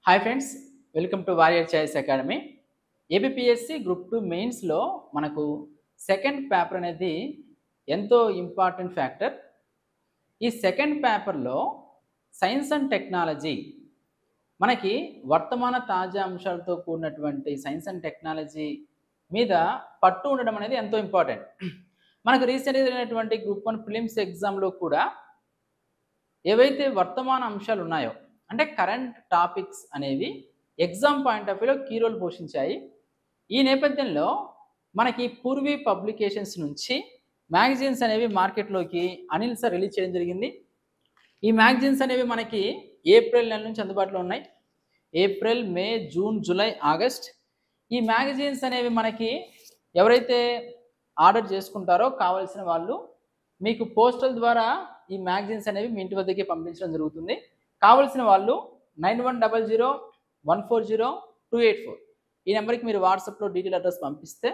Hi friends, welcome to warrior choice academy. APPSC group 2 మెయిన్స్లో మనకు second paper అనేది ఎంతో ఇంపార్టెంట్ ఫ్యాక్టర్. ఈ సెకండ్ పేపర్లో సైన్స్ అండ్ టెక్నాలజీ మనకి వర్తమాన తాజా అంశాలతో కూడినటువంటి సైన్స్ అండ్ టెక్నాలజీ మీద పట్టు ఉండడం అనేది ఎంతో ఇంపార్టెంట్. మనకు రీసెంట్గా జరిగినటువంటి గ్రూప్ 1 ప్రిలిమ్స్ ఎగ్జామ్లో కూడా ఏవైతే వర్తమాన అంశాలు ఉన్నాయో అంటే కరెంట్ టాపిక్స్ అనేవి ఎగ్జామ్ పాయింట్ ఆఫ్ వ్యూలో కీ రోల్ పోషించాయి. ఈ నేపథ్యంలో మనకి పూర్వీ పబ్లికేషన్స్ నుంచి మ్యాగజైన్స్ అనేవి మార్కెట్లోకి అనిల్ సార్ రిలీజ్ చేయడం జరిగింది. ఈ మ్యాగజైన్స్ అనేవి మనకి ఏప్రిల్ నెల నుంచి అందుబాటులో ఉన్నాయి. ఏప్రిల్, మే, జూన్, జూలై, ఆగస్ట్ ఈ మ్యాగజైన్స్ అనేవి మనకి ఎవరైతే ఆర్డర్ చేసుకుంటారో కావాల్సిన వాళ్ళు మీకు పోస్టల్ ద్వారా ఈ మ్యాగజైన్స్ అనేవి మీ ఇంటి వద్దకే పంపించడం జరుగుతుంది. కావలసిన వాళ్ళు 9100140284 ఈ నెంబర్కి మీరు వాట్సాప్లో డీటెయిల్ అడ్రస్ పంపిస్తే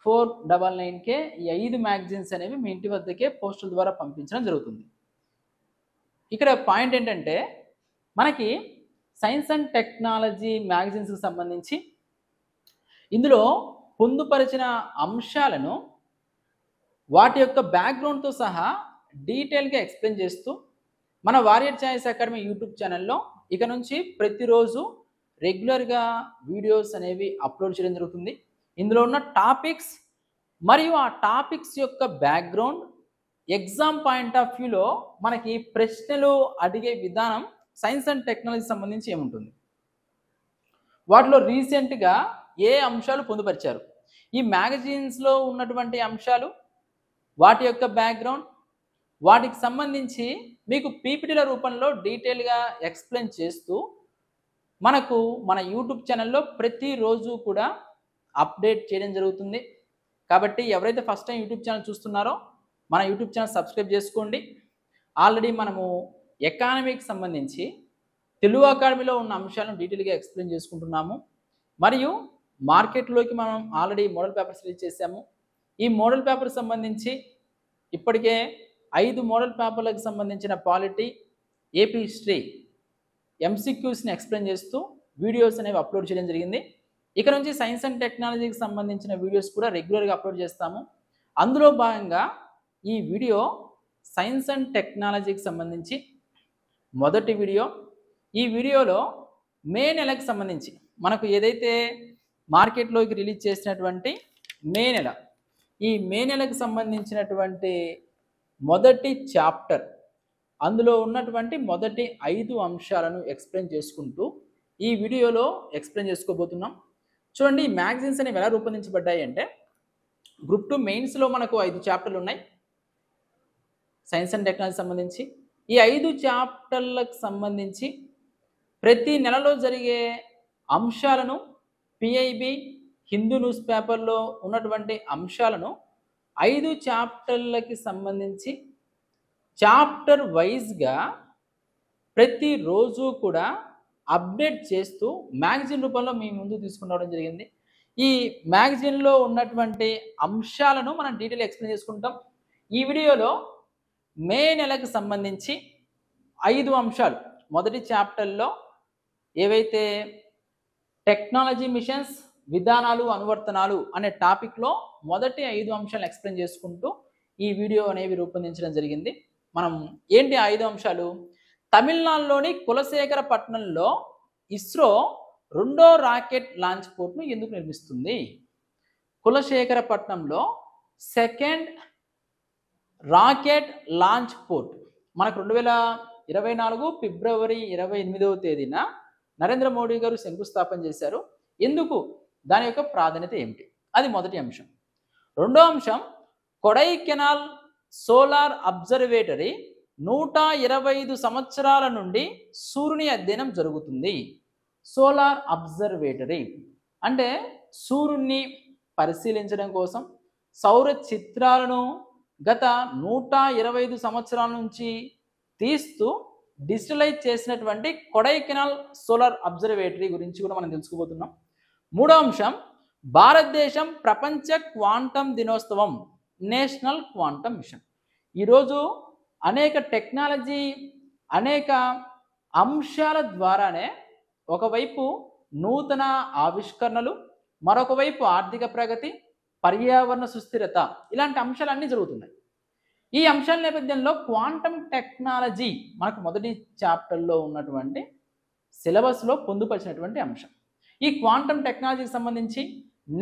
499కే ఈ 5 మ్యాగజైన్స్ అనేవి మీ ఇంటి వద్దకే పోస్టల్ ద్వారా పంపించడం జరుగుతుంది. ఇక్కడ పాయింట్ ఏంటంటే మనకి సైన్స్ అండ్ టెక్నాలజీ మ్యాగజైన్స్కి సంబంధించి ఇందులో పొందుపరిచిన అంశాలను వాటి యొక్క బ్యాక్గ్రౌండ్తో సహా డీటెయిల్గా ఎక్స్ప్లెయిన్ చేస్తూ మన వారియర్ చాయిస్ అకాడమీ యూట్యూబ్ ఛానల్లో ఇక నుంచి ప్రతిరోజు రెగ్యులర్గా వీడియోస్ అనేవి అప్లోడ్ చేయడం జరుగుతుంది. ఇందులో ఉన్న టాపిక్స్ మరియు ఆ టాపిక్స్ యొక్క బ్యాక్గ్రౌండ్ ఎగ్జామ్ పాయింట్ ఆఫ్ వ్యూలో మనకి ప్రశ్నలు అడిగే విధానం సైన్స్ అండ్ టెక్నాలజీ సంబంధించి ఏముంటుంది, వాటిలో రీసెంట్గా ఏ అంశాలు పొందుపరిచారు, ఈ మ్యాగజైన్స్లో ఉన్నటువంటి అంశాలు, వాటి యొక్క బ్యాక్గ్రౌండ్, వాటికి సంబంధించి మీకు పీపీటీల రూపంలో డీటెయిల్గా ఎక్స్ప్లెయిన్ చేస్తూ మనకు మన యూట్యూబ్ ఛానల్లో ప్రతిరోజు కూడా అప్డేట్ చేయడం జరుగుతుంది. కాబట్టి ఎవరైతే ఫస్ట్ టైం యూట్యూబ్ ఛానల్ చూస్తున్నారో మన యూట్యూబ్ ఛానల్ సబ్స్క్రైబ్ చేసుకోండి. ఆల్రెడీ మనము ఎకానమీకి సంబంధించి తెలుగు అకాడమీలో ఉన్న అంశాలను డీటెయిల్గా ఎక్స్ప్లెయిన్ చేసుకుంటున్నాము. మరియు మార్కెట్లోకి మనం ఆల్రెడీ మోడల్ పేపర్స్ రిలీజ్ చేశాము. ఈ మోడల్ పేపర్ సంబంధించి ఇప్పటికే 5 మోడల్ పేపర్లకు సంబంధించిన పాలిటీ, ఏపీ హిస్టరీ, ఎంసీక్యూస్ని ఎక్స్ప్లెయిన్ చేస్తూ వీడియోస్ అనేవి అప్లోడ్ చేయడం జరిగింది. ఇక నుంచి సైన్స్ అండ్ టెక్నాలజీకి సంబంధించిన వీడియోస్ కూడా రెగ్యులర్గా అప్లోడ్ చేస్తాము. అందులో భాగంగా ఈ వీడియో సైన్స్ అండ్ టెక్నాలజీకి సంబంధించి మొదటి వీడియో. ఈ వీడియోలో మే నెలకు సంబంధించి మనకు ఏదైతే మార్కెట్లోకి రిలీజ్ చేసినటువంటి మే నెల, ఈ మే నెలకు సంబంధించినటువంటి మొదటి చాప్టర్, అందులో ఉన్నటువంటి మొదటి 5 అంశాలను ఎక్స్ప్లెయిన్ చేసుకుంటూ ఈ వీడియోలో ఎక్స్ప్లెయిన్ చేసుకోబోతున్నాం. చూడండి, ఈ మ్యాగజైన్స్ అనేవి ఎలా రూపొందించబడ్డాయి అంటే గ్రూప్ 2 మెయిన్స్లో మనకు 5 చాప్టర్లు ఉన్నాయి సైన్స్ అండ్ టెక్నాలజీ సంబంధించి. ఈ 5 చాప్టర్లకు సంబంధించి ప్రతి నెలలో జరిగే అంశాలను పిఐబి హిందూ న్యూస్ పేపర్లో ఉన్నటువంటి అంశాలను 5 చాప్టర్లకి సంబంధించి చాప్టర్ వైజ్గా ప్రతిరోజు కూడా అప్డేట్ చేస్తూ మ్యాగజైన్ రూపంలో మీ ముందు తీసుకుని రావడం జరిగింది. ఈ మ్యాగజైన్లో ఉన్నటువంటి అంశాలను మనం డీటెయిల్ ఎక్స్ప్లెయిన్ చేసుకుంటాం. ఈ వీడియోలో మే నెలకు సంబంధించి 5 అంశాలు, మొదటి చాప్టర్లో ఏవైతే టెక్నాలజీ మిషన్స్, విధానాలు, అనువర్తనాలు అనే టాపిక్లో మొదటి 5 అంశాలను ఎక్స్ప్లెయిన్ చేసుకుంటూ ఈ వీడియో అనేవి రూపొందించడం జరిగింది. మనం ఏంటి 5 అంశాలు? తమిళనాడులోని కులశేఖరపట్నంలో ఇస్రో 2వ రాకెట్ లాంచ్ పోర్ట్ను ఎందుకు నిర్మిస్తుంది? కులశేఖరపట్నంలో సెకండ్ రాకెట్ లాంచ్ పోర్ట్ మనకు 2024 ఫిబ్రవరి 28వ తేదీన నరేంద్ర మోడీ గారు శంకుస్థాపన చేశారు. ఎందుకు? దాని యొక్క ప్రాధాన్యత ఏమిటి? అది మొదటి అంశం. రెండో అంశం, కొడైకెనాల్ సోలార్ అబ్జర్వేటరీ 125 సంవత్సరాల నుండి సూర్యుని అధ్యయనం జరుగుతుంది. సోలార్ అబ్జర్వేటరీ అంటే సూర్యుని పరిశీలించడం కోసం సౌర చిత్రాలను గత 125 సంవత్సరాల నుంచి తీస్తూ డిజిటలైజ్ చేసినటువంటి కొడైకెనాల్ సోలార్ అబ్జర్వేటరీ గురించి కూడా మనం తెలుసుకోబోతున్నాం. మూడో అంశం, భారతదేశం ప్రపంచ క్వాంటం దినోత్సవం, నేషనల్ క్వాంటం మిషన్. ఈరోజు అనేక టెక్నాలజీ, అనేక అంశాల ద్వారానే ఒకవైపు నూతన ఆవిష్కరణలు, మరొక వైపు ఆర్థిక ప్రగతి, పర్యావరణ సుస్థిరత, ఇలాంటి అంశాలన్నీ జరుగుతున్నాయి. ఈ అంశాల నేపథ్యంలో క్వాంటమ్ టెక్నాలజీ మనకు మొదటి చాప్టర్లో ఉన్నటువంటి సిలబస్లో పొందుపరిచినటువంటి అంశం. ఈ క్వాంటమ్ టెక్నాలజీకి సంబంధించి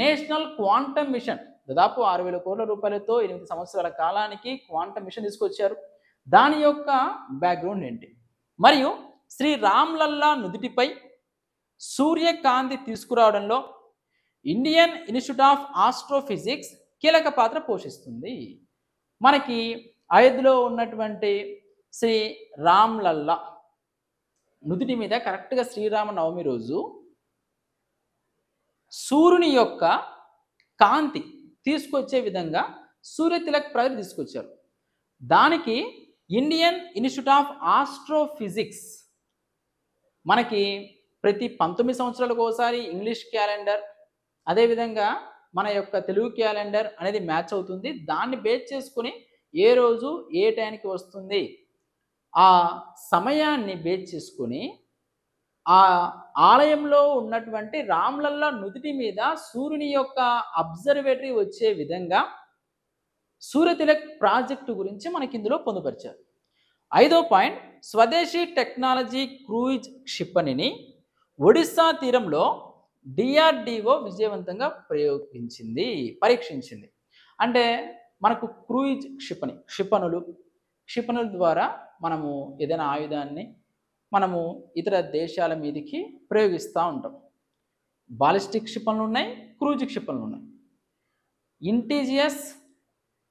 నేషనల్ క్వాంటమ్ మిషన్ దాదాపు 6,000 కోట్ల రూపాయలతో 8 సంవత్సరాల కాలానికి క్వాంటమ్ మిషన్ తీసుకొచ్చారు. దాని యొక్క బ్యాక్గ్రౌండ్ ఏంటి, మరియు శ్రీ రామ్లల్లా నుదిటిపై సూర్యకాంతి తీసుకురావడంలో ఇండియన్ ఇన్స్టిట్యూట్ ఆఫ్ ఆస్ట్రోఫిజిక్స్ కీలక పాత్ర పోషిస్తుంది. మనకి అయోధ్యలో ఉన్నటువంటి శ్రీ రామ్లల్లా నుదిటి మీద కరెక్ట్గా శ్రీరామ నవమి రోజు సూర్యుని యొక్క కాంతి తీసుకొచ్చే విధంగా సూర్య తిలక్ ప్రాజెక్ట్ తీసుకొచ్చారు. దానికి ఇండియన్ ఇన్స్టిట్యూట్ ఆఫ్ ఆస్ట్రోఫిజిక్స్ మనకి ప్రతి 19 సంవత్సరాలకు ఒకసారి ఇంగ్లీష్ క్యాలెండర్, అదేవిధంగా మన యొక్క తెలుగు క్యాలెండర్ అనేది మ్యాచ్ అవుతుంది. దాన్ని బేస్ చేసుకుని ఏ రోజు ఏ టైంకి వస్తుంది, ఆ సమయాన్ని బేస్ చేసుకుని ఆ ఆలయంలో ఉన్నటువంటి రామ్లల్లా నుదిటి మీద సూర్యుని యొక్క అబ్జర్వేటరీ వచ్చే విధంగా సూర్యతిలక్ ప్రాజెక్టు గురించి మనకి ఇందులో పొందుపరిచారు. 5వ పాయింట్, స్వదేశీ టెక్నాలజీ క్రూయిజ్ క్షిపణిని ఒడిస్సా తీరంలో డిఆర్డిఓ విజయవంతంగా పరీక్షించింది. అంటే మనకు క్రూయిజ్ క్షిపణుల ద్వారా మనము ఏదైనా ఆయుధాన్ని మనము ఇతర దేశాల మీదకి ప్రయోగిస్తూ ఉంటాం. బాలిస్టిక్ క్షిపణులు ఉన్నాయి, క్రూయిజ్ క్షిపణులు ఉన్నాయి. ఇంటీజియస్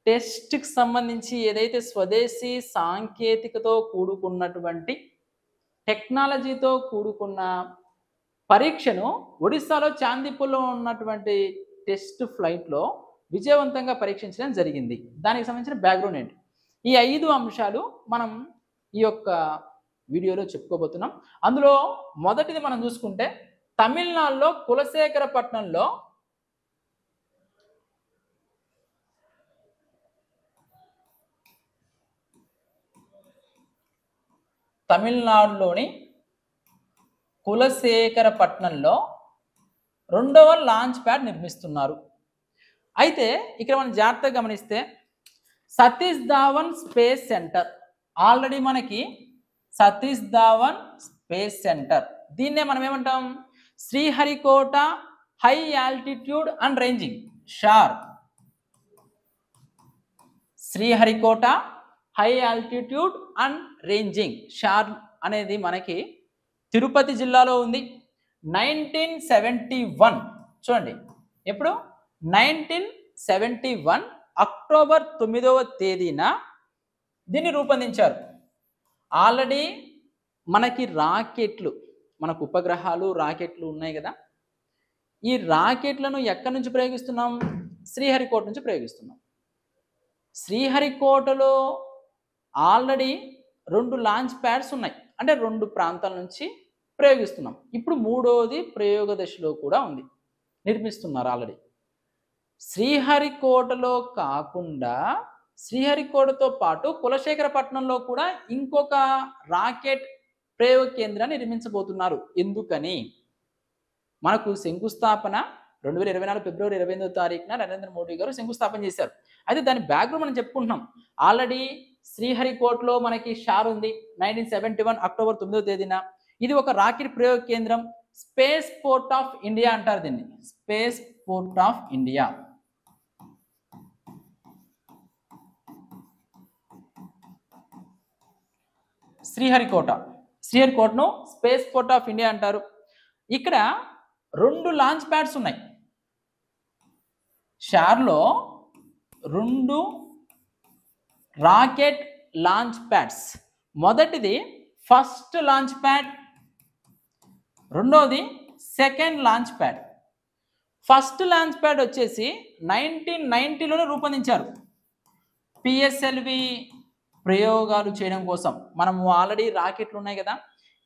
టెస్ట్కి సంబంధించి ఏదైతే స్వదేశీ సాంకేతికతో కూడుకున్నటువంటి టెక్నాలజీతో కూడుకున్న పరీక్షను ఒడిస్సాలో చాందీపూర్లో ఉన్నటువంటి టెస్ట్ ఫ్లైట్లో విజయవంతంగా పరీక్షించడం జరిగింది. దానికి సంబంధించిన బ్యాక్గ్రౌండ్ ఏంటి, ఈ 5 అంశాలు మనం ఈ యొక్క వీడియోలో చెప్పుకోబోతున్నాం. అందులో మొదటిది మనం చూసుకుంటే తమిళనాడులో కులశేఖరపట్నంలో తమిళనాడులోని కులశేఖరపట్నంలో 2వ లాంచ్ ప్యాడ్ నిర్మిస్తున్నారు. అయితే ఇక్కడ మనం జాగ్రత్తగా గమనిస్తే Satish Dhawan space centre, already మనకి సతీష్ ధావన్ స్పేస్ సెంటర్, దీన్నే మనం ఏమంటాం, Sriharikota high altitude and ranging SHAR. Sriharikota high altitude and ranging SHAR అనేది మనకి తిరుపతి జిల్లాలో ఉంది. 1971 చూడండి, ఎప్పుడు 1971 అక్టోబర్ 9వ తేదీన దీన్ని రూపొందించారు. ఆల్రెడీ మనకి రాకెట్లు, మనకు ఉపగ్రహాలు రాకెట్లు ఉన్నాయి కదా, ఈ రాకెట్లను ఎక్కడి నుంచి ప్రయోగిస్తున్నాం, శ్రీహరికోట నుంచి ప్రయోగిస్తున్నాం. శ్రీహరికోటలో ఆల్రెడీ 2 లాంచ్ ప్యాడ్స్ ఉన్నాయి, అంటే 2 ప్రాంతాల నుంచి ప్రయోగిస్తున్నాం. ఇప్పుడు 3వది ప్రయోగ దశలో కూడా ఉంది, నిర్మిస్తున్నారు ఆల్రెడీ. శ్రీహరికోటలో కాకుండా శ్రీహరికోటతో పాటు కులశేఖరపట్నంలో కూడా ఇంకొక రాకెట్ ప్రయోగ కేంద్రాన్ని నిర్మించబోతున్నారు. ఎందుకని, మనకు శంకుస్థాపన 2024 ఫిబ్రవరి 28వ తారీఖున నరేంద్ర మోడీ గారు శంకుస్థాపన చేశారు. అయితే దాని బ్యాక్గ్రౌండ్ మనం చెప్పుకుంటున్నాం. ఆల్రెడీ శ్రీహరికోటలో మనకి షార్ ఉంది 1971 అక్టోబర్ 9వ తేదీన. ఇది ఒక రాకెట్ ప్రయోగ కేంద్రం, స్పేస్ పోర్ట్ ఆఫ్ ఇండియా అంటారు దీన్ని, స్పేస్ పోర్ట్ ఆఫ్ ఇండియా. శ్రీహరికోటను స్పేస్ పోర్ట్ ఆఫ్ ఇండియా అంటారు. ఇక్కడ 2 లాంచ్ ప్యాడ్స్ ఉన్నాయి. షార్లో 2 రాకెట్ లాంచ్ ప్యాడ్స్. మొదటిది ఫస్ట్ లాంచ్ ప్యాడ్, రెండోది second launch pad. First launch pad వచ్చేసి 1990లోనే రూపొందించారు. పిఎస్ఎల్వి ప్రయోగాలు చేయడం కోసం. మనము ఆల్రెడీ రాకెట్లు ఉన్నాయి కదా,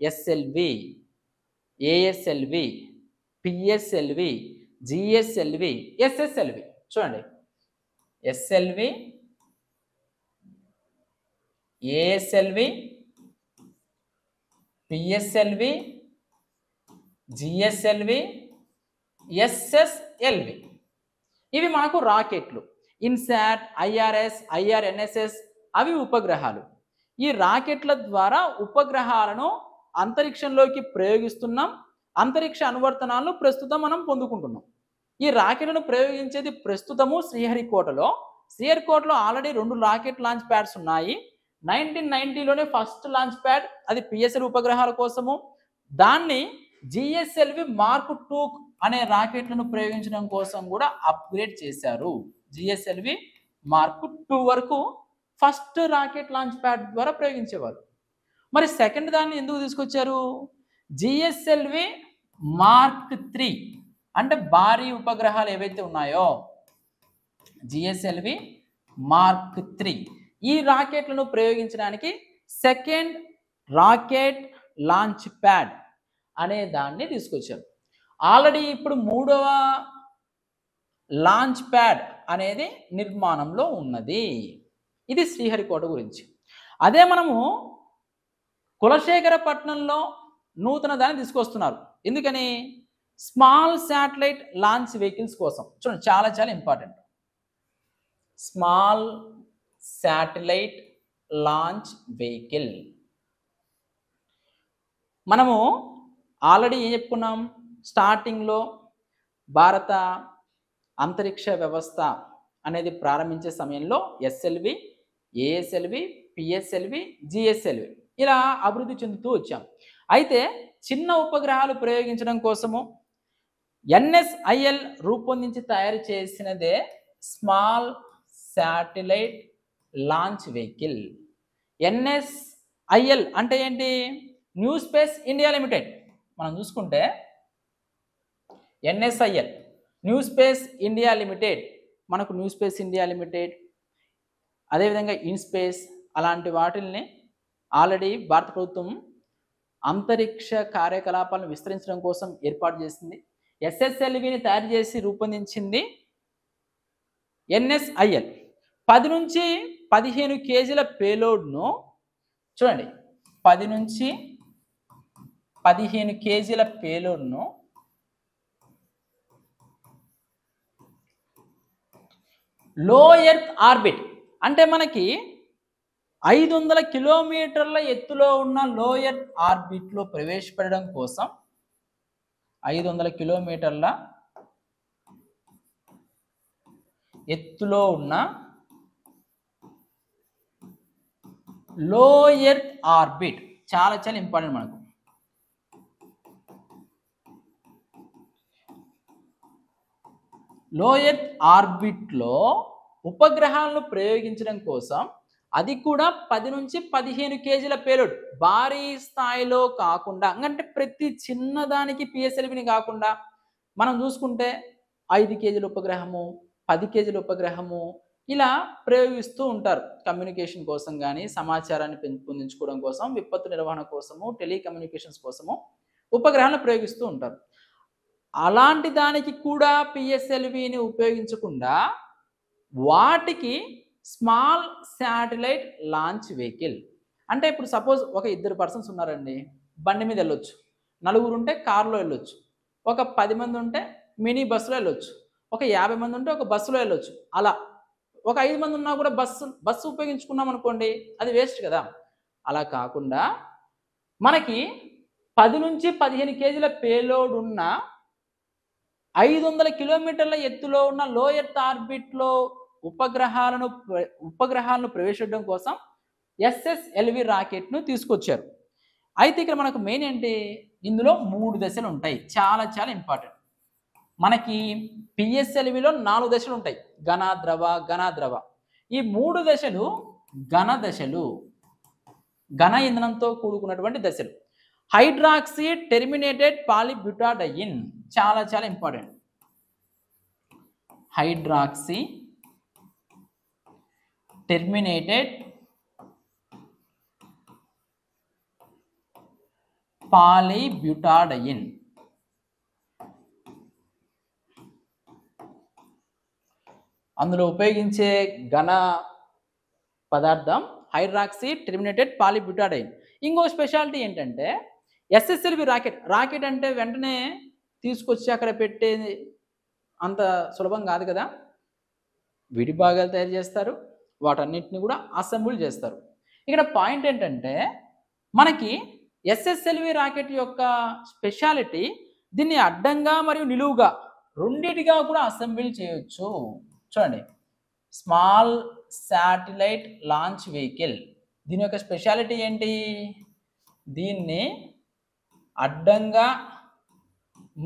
SLV, ASLV, PSLV, GSLV, SSLV. చూడండి, SLV, ASLV, PSLV, GSLV, SSLV. ఇవి మనకు రాకెట్లు. ఇన్సాట్, ఐఆర్ఎస్, ఐఆర్ఎన్ఎస్ఎస్ అవి ఉపగ్రహాలు. ఈ రాకెట్ల ద్వారా ఉపగ్రహాలను అంతరిక్షంలోకి ప్రయోగిస్తున్నాం. అంతరిక్ష అనువర్తనాలను ప్రస్తుతం మనం పొందుకుంటున్నాం. ఈ రాకెట్లను ప్రయోగించేది ప్రస్తుతము శ్రీహరికోటలో. శ్రీహరికోటలో ఆల్రెడీ 2 రాకెట్ లాంచ్ ప్యాడ్స్ ఉన్నాయి. 1990లోనే ఫస్ట్ లాంచ్ ప్యాడ్, అది పిఎస్ఎల్ ఉపగ్రహాల కోసము. దాన్ని జిఎస్ఎల్వి మార్క్ 2 అనే రాకెట్లను ప్రయోగించడం కోసం కూడా అప్గ్రేడ్ చేశారు. జిఎస్ఎల్వి మార్క్ 2 వరకు ఫస్ట్ రాకెట్ లాంచ్ ప్యాడ్ ద్వారా ప్రయోగించేవారు. మరి సెకండ్ దాన్ని ఎందుకు తీసుకొచ్చారు? జిఎస్ఎల్వి మార్క్ 3 అంటే భారీ ఉపగ్రహాలు ఏవైతే ఉన్నాయో జిఎస్ఎల్వి మార్క్ 3 ఈ రాకెట్లను ప్రయోగించడానికి సెకండ్ రాకెట్ లాంచ్ ప్యాడ్ అనే దాన్ని తీసుకొచ్చారు. ఆల్రెడీ ఇప్పుడు 3వ లాంచ్ ప్యాడ్ అనేది నిర్మాణంలో ఉన్నది. ఇది శ్రీహరికోట గురించి. అదే మనము కులశేఖరపట్నంలో నూతన దాన్ని తీసుకొస్తున్నారు. ఎందుకని? స్మాల్ శాటిలైట్ లాంచ్ వెహికల్స్ కోసం. చూడండి, చాలా చాలా important. Small satellite launch vehicle. మనము ఆల్రెడీ ఏం చెప్పుకున్నాం? స్టార్టింగ్లో భారత అంతరిక్ష వ్యవస్థ అనేది ప్రారంభించే సమయంలో ఎస్ఎల్వి, ఏఎస్ఎల్వి, పిఎస్ఎల్వి, జిఎస్ఎల్వి ఇలా అభివృద్ధి చెందుతూ వచ్చాం. అయితే చిన్న ఉపగ్రహాలు ప్రయోగించడం కోసము ఎన్ఎస్ఐఎల్ రూపొందించి తయారు చేసినదే small satellite launch vehicle. NSIL అంటే ఏంటి? New Space India Limited. మనం చూసుకుంటే NSIL New Space India Limited, మనకు న్యూ స్పేస్ ఇండియా లిమిటెడ్, అదేవిధంగా ఇన్స్పేస్ అలాంటి వాటిల్ని ఆల్రెడీ భారత ప్రభుత్వం అంతరిక్ష కార్యకలాపాలను విస్తరించడం కోసం ఏర్పాటు చేసింది. ఎస్ఎస్ఎల్విని తయారు చేసి రూపొందించింది ఎన్ఎస్ఐఎల్. 10 నుంచి 15 కేజీల పేలోడ్ను, చూడండి, 10 నుంచి 15 కేజీల పేలోడ్ను లో ఎర్త్ ఆర్బిట్ అంటే మనకి 500 కిలోమీటర్ల ఎత్తులో ఉన్న లో ఎర్త్ ఆర్బిట్లో ప్రవేశపెట్టడం కోసం 500 కిలోమీటర్ల ఎత్తులో ఉన్న లో ఎర్త్ ఆర్బిట్ చాలా చాలా ఇంపార్టెంట్ మనకు. లో ఎర్త్ ఆర్బిట్లో ఉపగ్రహాలను ప్రయోగించడం కోసం, అది కూడా 10 నుంచి 15 కేజీల పేలోడ్, భారీ స్థాయిలో కాకుండా, అంటే ప్రతి చిన్నదానికి పిఎస్ఎల్విని కాకుండా మనం చూసుకుంటే 5 కేజీల ఉపగ్రహము, 10 కేజీల ఉపగ్రహము ఇలా ప్రయోగిస్తూ ఉంటారు. కమ్యూనికేషన్ కోసం కానీ, సమాచారాన్ని పెంపొందించుకోవడం కోసం, విపత్తు నిర్వహణ కోసము, టెలికమ్యూనికేషన్స్ కోసము ఉపగ్రహాలను ప్రయోగిస్తూ ఉంటారు. అలాంటి దానికి కూడా పిఎస్ఎల్విని ఉపయోగించకుండా వాటికి స్మాల్ శాటిలైట్ లాంచ్ వెహికల్ అంటే, ఇప్పుడు సపోజ్ ఒక 2 పర్సన్స్ ఉన్నారండి, బండి మీద వెళ్ళొచ్చు. 4 ఉంటే కారులో వెళ్ళొచ్చు. ఒక 10 మంది ఉంటే మినీ బస్సులో వెళ్ళొచ్చు. ఒక 50 మంది ఉంటే ఒక బస్సులో వెళ్ళొచ్చు. అలా ఒక 5 మంది ఉన్నా కూడా బస్సు ఉపయోగించుకున్నాం అనుకోండి, అది వేస్ట్ కదా. అలా కాకుండా మనకి 10 నుంచి 15 కేజీల పేలోడ్ ఉన్న 500 కిలోమీటర్ల ఎత్తులో ఉన్న లో ఎర్త్ ఆర్బిట్లో ఉపగ్రహాలను ప్రవేశించడం కోసం ఎస్ఎస్ఎల్వి రాకెట్ను తీసుకొచ్చారు. అయితే ఇక్కడ మనకు మెయిన్ ఏంటి? ఇందులో 3 దశలు ఉంటాయి, చాలా చాలా ఇంపార్టెంట్. మనకి పిఎస్ఎల్విలో 4 దశలు ఉంటాయి, ఘన, ద్రవ, ఘన, ద్రవ. ఈ 3 దశలు ఘన దశలు, ఘన ఇంధనంతో కూడుకున్నటువంటి దశలు. హైడ్రాక్సీ టెర్మినేటెడ్ పాలిబ్యూటాడైన్ చాలా చాలా ఇంపార్టెంట్. Hydroxy terminated పాలిబ్యూటాడైన్. అందులో ఉపయోగించే ఘన పదార్థం హైడ్రాక్సీ టెర్మినేటెడ్ పాలిబ్యూటాడైన్. ఇంకో స్పెషాలిటీ ఏంటంటే, ఎస్ఎస్ఎల్వి రాకెట్ అంటే వెంటనే తీసుకొచ్చి అక్కడ పెట్టేది అంత సులభం కాదు కదా. విడి భాగాలు తయారు చేస్తారు, వాటన్నిటిని కూడా అసెంబుల్ చేస్తారు. ఇక్కడ పాయింట్ ఏంటంటే మనకి ఎస్ఎస్ఎల్వి రాకెట్ యొక్క స్పెషాలిటీ దీన్ని అడ్డంగా మరియు నిలువుగా రెండిటిగా కూడా అసెంబుల్ చేయొచ్చు. చూడండి, స్మాల్ శాటిలైట్ లాంచ్ వెహికల్ దీని యొక్క స్పెషాలిటీ ఏంటి? దీన్ని అడ్డంగా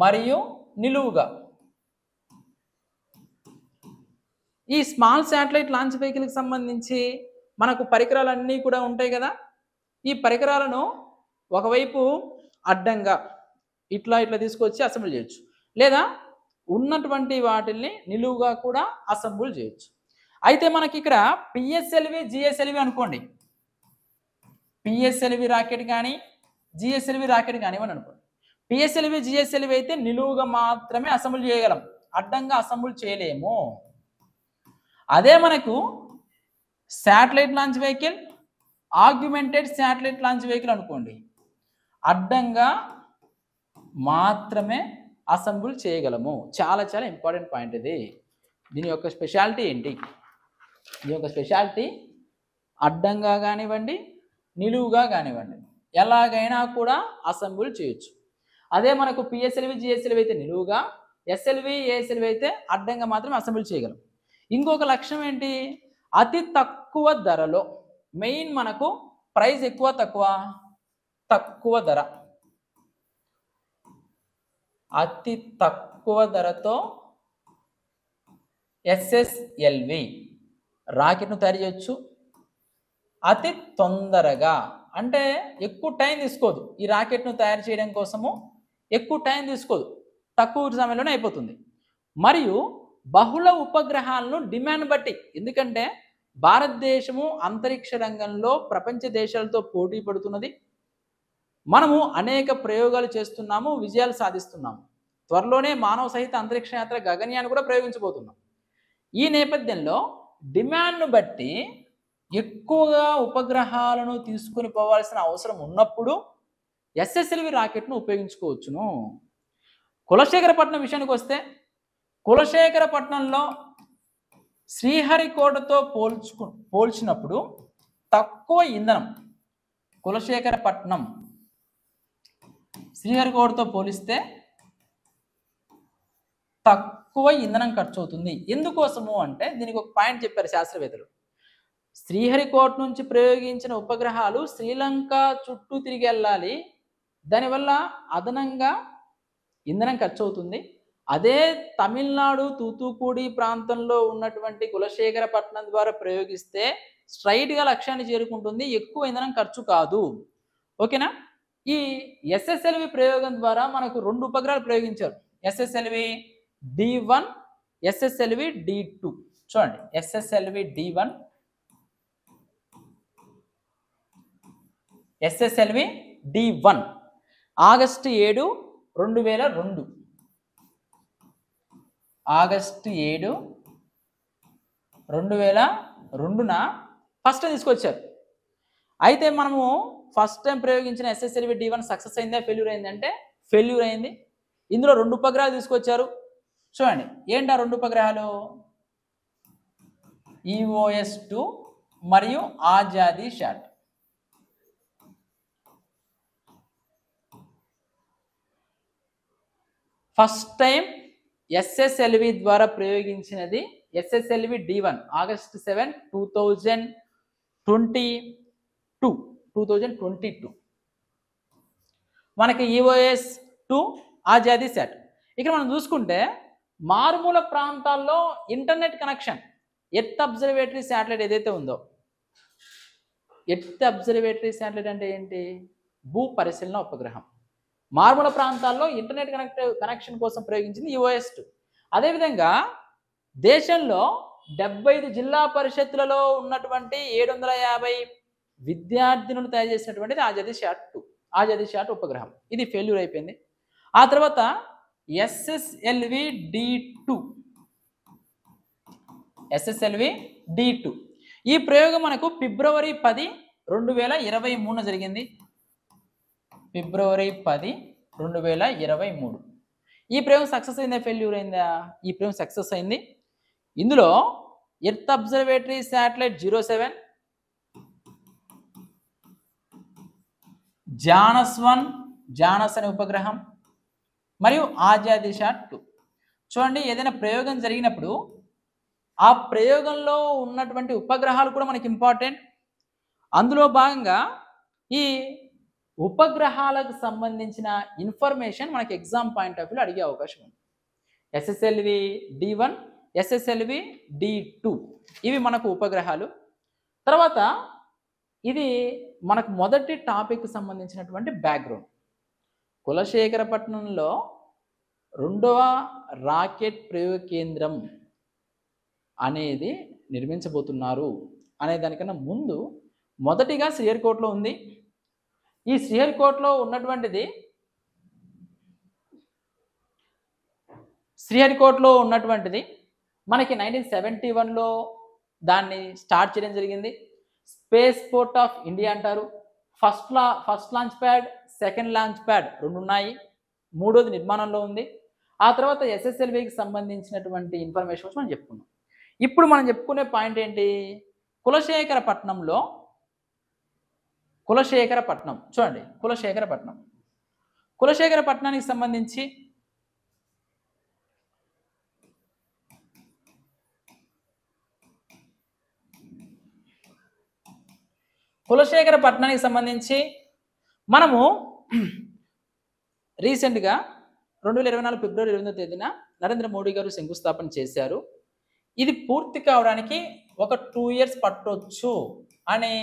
మరియు నిలువుగా ఈ స్మాల్ శాటిలైట్ లాంచ్ వెహికల్కి సంబంధించి మనకు పరికరాలన్నీ కూడా ఉంటాయి కదా. ఈ పరికరాలను ఒకవైపు అడ్డంగా ఇట్లా తీసుకొచ్చి అసెంబుల్ చేయొచ్చు, లేదా ఉన్నటువంటి వాటిల్ని నిలువుగా కూడా అసెంబుల్ చేయొచ్చు. అయితే మనకి ఇక్కడ పిఎస్ఎల్వి జిఎస్ఎల్వి అనుకోండి, పిఎస్ఎల్వి రాకెట్ కానీ జిఎస్ఎల్వి రాకెట్ కానివ్వండి అనుకోండి. పిఎస్ఎల్వి జిఎస్ఎల్వి అయితే నిలువుగా మాత్రమే అసెంబుల్ చేయగలం, అడ్డంగా అసెంబుల్ చేయలేము. అదే మనకు satellite launch vehicle, augmented satellite launch vehicle అనుకోండి, అడ్డంగా మాత్రమే అసెంబుల్ చేయగలము. చాలా చాలా ఇంపార్టెంట్ పాయింట్ ఇది. దీని యొక్క స్పెషాలిటీ ఏంటి? దీని యొక్క స్పెషాలిటీ అడ్డంగా కానివ్వండి, నిలువుగా కానివ్వండి, ఎలాగైనా కూడా అసెంబుల్ చేయొచ్చు. అదే మనకు పిఎస్ఎల్వి జిఎస్ఎల్వి అయితే నిలువుగా, ఎస్ఎల్వి ఏఎస్ఎల్వి అయితే అడ్డంగా మాత్రమే అసెంబుల్ చేయగలం. ఇంకొక లక్షణం ఏంటి? అతి తక్కువ ధరలో, మెయిన్ మనకు ప్రైస్ ఎక్కువ తక్కువ ధర, అతి తక్కువ ధరతో ఎస్ఎస్ఎల్వి రాకెట్ను తయారు చేయొచ్చు. అతి తొందరగా అంటే ఎక్కువ టైం తీసుకోదు, ఈ రాకెట్ను తయారు చేయడం కోసము ఎక్కువ టైం తీసుకోదు, తక్కువ సమయంలోనే అయిపోతుంది. మరియు బహుళ ఉపగ్రహాలను డిమాండ్ బట్టి, ఎందుకంటే భారతదేశము అంతరిక్ష రంగంలో ప్రపంచ దేశాలతో పోటీ పడుతున్నది, మనము అనేక ప్రయోగాలు చేస్తున్నాము, విజయాలు సాధిస్తున్నాము. త్వరలోనే మానవ సహిత అంతరిక్ష యాత్ర గగన్యాన్ని కూడా ప్రయోగించబోతున్నాం. ఈ నేపథ్యంలో డిమాండ్ను బట్టి ఎక్కువగా ఉపగ్రహాలను తీసుకుని పోవాల్సిన అవసరం ఉన్నప్పుడు ఎస్ఎస్ఎల్వి రాకెట్ను ఉపయోగించుకోవచ్చును. కులశేఖరపట్నం విషయానికి వస్తే, కులశేఖరపట్నంలో శ్రీహరికోటతో పోల్చినప్పుడు తక్కువ ఇంధనం, కులశేఖరపట్నం శ్రీహరికోటతో పోలిస్తే తక్కువ ఇంధనం ఖర్చు అవుతుంది. ఎందుకోసము అంటే దీనికి ఒక పాయింట్ చెప్పారు శాస్త్రవేత్తలు. శ్రీహరికోట నుంచి ప్రయోగించిన ఉపగ్రహాలు శ్రీలంక చుట్టూ తిరిగి వెళ్ళాలి, దానివల్ల అదనంగా ఇంధనం ఖర్చు అవుతుంది. అదే తమిళనాడు తూతుకుడి ప్రాంతంలో ఉన్నటువంటి కులశేఖరపట్నం ద్వారా ప్రయోగిస్తే స్ట్రైట్గా లక్ష్యాన్ని చేరుకుంటుంది, ఎక్కువ ఇంధనం ఖర్చు కాదు. ఓకేనా? ఈ ఎస్ఎస్ఎల్వి ప్రయోగం ద్వారా మనకు 2 ఉపగ్రహాలు ప్రయోగించారు, ఎస్ఎస్ఎల్వి D1, ఎస్ఎస్ఎల్వి D2. చూడండి, SSLV D1, SSLV D1 August 7, 2002, August 7, 2002న ఫస్ట్ తీసుకొచ్చారు. అయితే మనము ఫస్ట్ టైం ప్రయోగించిన ఎస్ఎస్ఎల్వి D1 సక్సెస్ అయిందా ఫెయిల్యూర్ అయిందంటే ఫెయిల్యూర్ అయింది. ఇందులో 2 ఉపగ్రహాలు తీసుకొచ్చారు. చూడండి, ఏంటి ఆ 2 ఉపగ్రహాలు? EOS-2 మరియు Azadi SAT. First time SSLV ద్వారా ప్రయోగించినది ఎస్ఎస్ఎల్వి D1 ఆగస్టు 7, 2022. మనకి EOS-2 ఆజాదీ శాట్. ఇక్కడ మనం చూసుకుంటే మారుమూల ప్రాంతాల్లో internet connection, earth observatory satellite ఏదైతే ఉందో, ఎర్త్ అబ్జర్వేటరీ శాటిలైట్ అంటే ఏంటి? భూ పరిశీలన ఉపగ్రహం. మారుమూల ప్రాంతాల్లో ఇంటర్నెట్ కనెక్షన్ కోసం ప్రయోగించింది EOS-2. అదేవిధంగా దేశంలో 75 జిల్లా పరిషత్తులలో ఉన్నటువంటి 750 విద్యార్థులను తయారు చేసినటువంటిది ఆజాదీ శాట్ ఉపగ్రహం. ఇది ఫెయిల్యూర్ అయిపోయింది. ఆ తర్వాత ఎస్ఎస్ఎల్వి D2. ఈ ప్రయోగం మనకు ఫిబ్రవరి 10, 2023 జరిగింది. ఫిబ్రవరి 10, 2023. ఈ ప్రయోగం సక్సెస్ అయిందా, ఫెయిల్యూర్ అయిందా? ఈ ప్రయోగం సక్సెస్ అయింది. ఇందులో ఎర్త్ అబ్జర్వేటరీ శాటిలైట్ 07, జానస్ అనే ఉపగ్రహం మరియు ఆద్యాదిశ 2. చూడండి, ఏదైనా ప్రయోగం జరిగినప్పుడు ఆ ప్రయోగంలో ఉన్నటువంటి ఉపగ్రహాలు కూడా మనకి ఇంపార్టెంట్. అందులో భాగంగా ఈ ఉపగ్రహాలకు సంబంధించిన ఇన్ఫర్మేషన్ మనకి ఎగ్జామ్ పాయింట్ ఆఫ్ వ్యూలో అడిగే అవకాశం ఉంది. ఎస్ఎస్ఎల్వి D1, ఎస్ఎస్ఎల్వి D2 ఇవి మనకు ఉపగ్రహాలు. తర్వాత ఇది మనకు మొదటి టాపిక్ సంబంధించినటువంటి బ్యాక్గ్రౌండ్. కులశేఖరపట్నంలో 2వ రాకెట్ ప్రయోగ కేంద్రం అనేది నిర్మించబోతున్నారు అనే దానికన్నా ముందు మొదటిగా శ్రీహరికోటలో ఉంది. ఈ శ్రీహరికోటలో ఉన్నటువంటిది మనకి 1971లో దాన్ని స్టార్ట్ చేయడం జరిగింది. స్పేస్ పోర్ట్ ఆఫ్ ఇండియా అంటారు. First launch pad, second launch pad 2 ఉన్నాయి. మూడోది నిర్మాణంలో ఉంది. ఆ తర్వాత ఎస్ఎస్ఎల్వికి సంబంధించినటువంటి ఇన్ఫర్మేషన్ మనం చెప్పుకున్నాం. ఇప్పుడు మనం చెప్పుకునే పాయింట్ ఏంటి? కులశేఖరపట్నం చూడండి, కులశేఖరపట్నానికి సంబంధించి మనము రీసెంట్గా 2024 ఫిబ్రవరి 28వ తేదీన నరేంద్ర మోడీ గారు శంకుస్థాపన చేశారు. ఇది పూర్తి కావడానికి ఒక 2 years పట్టొచ్చు అని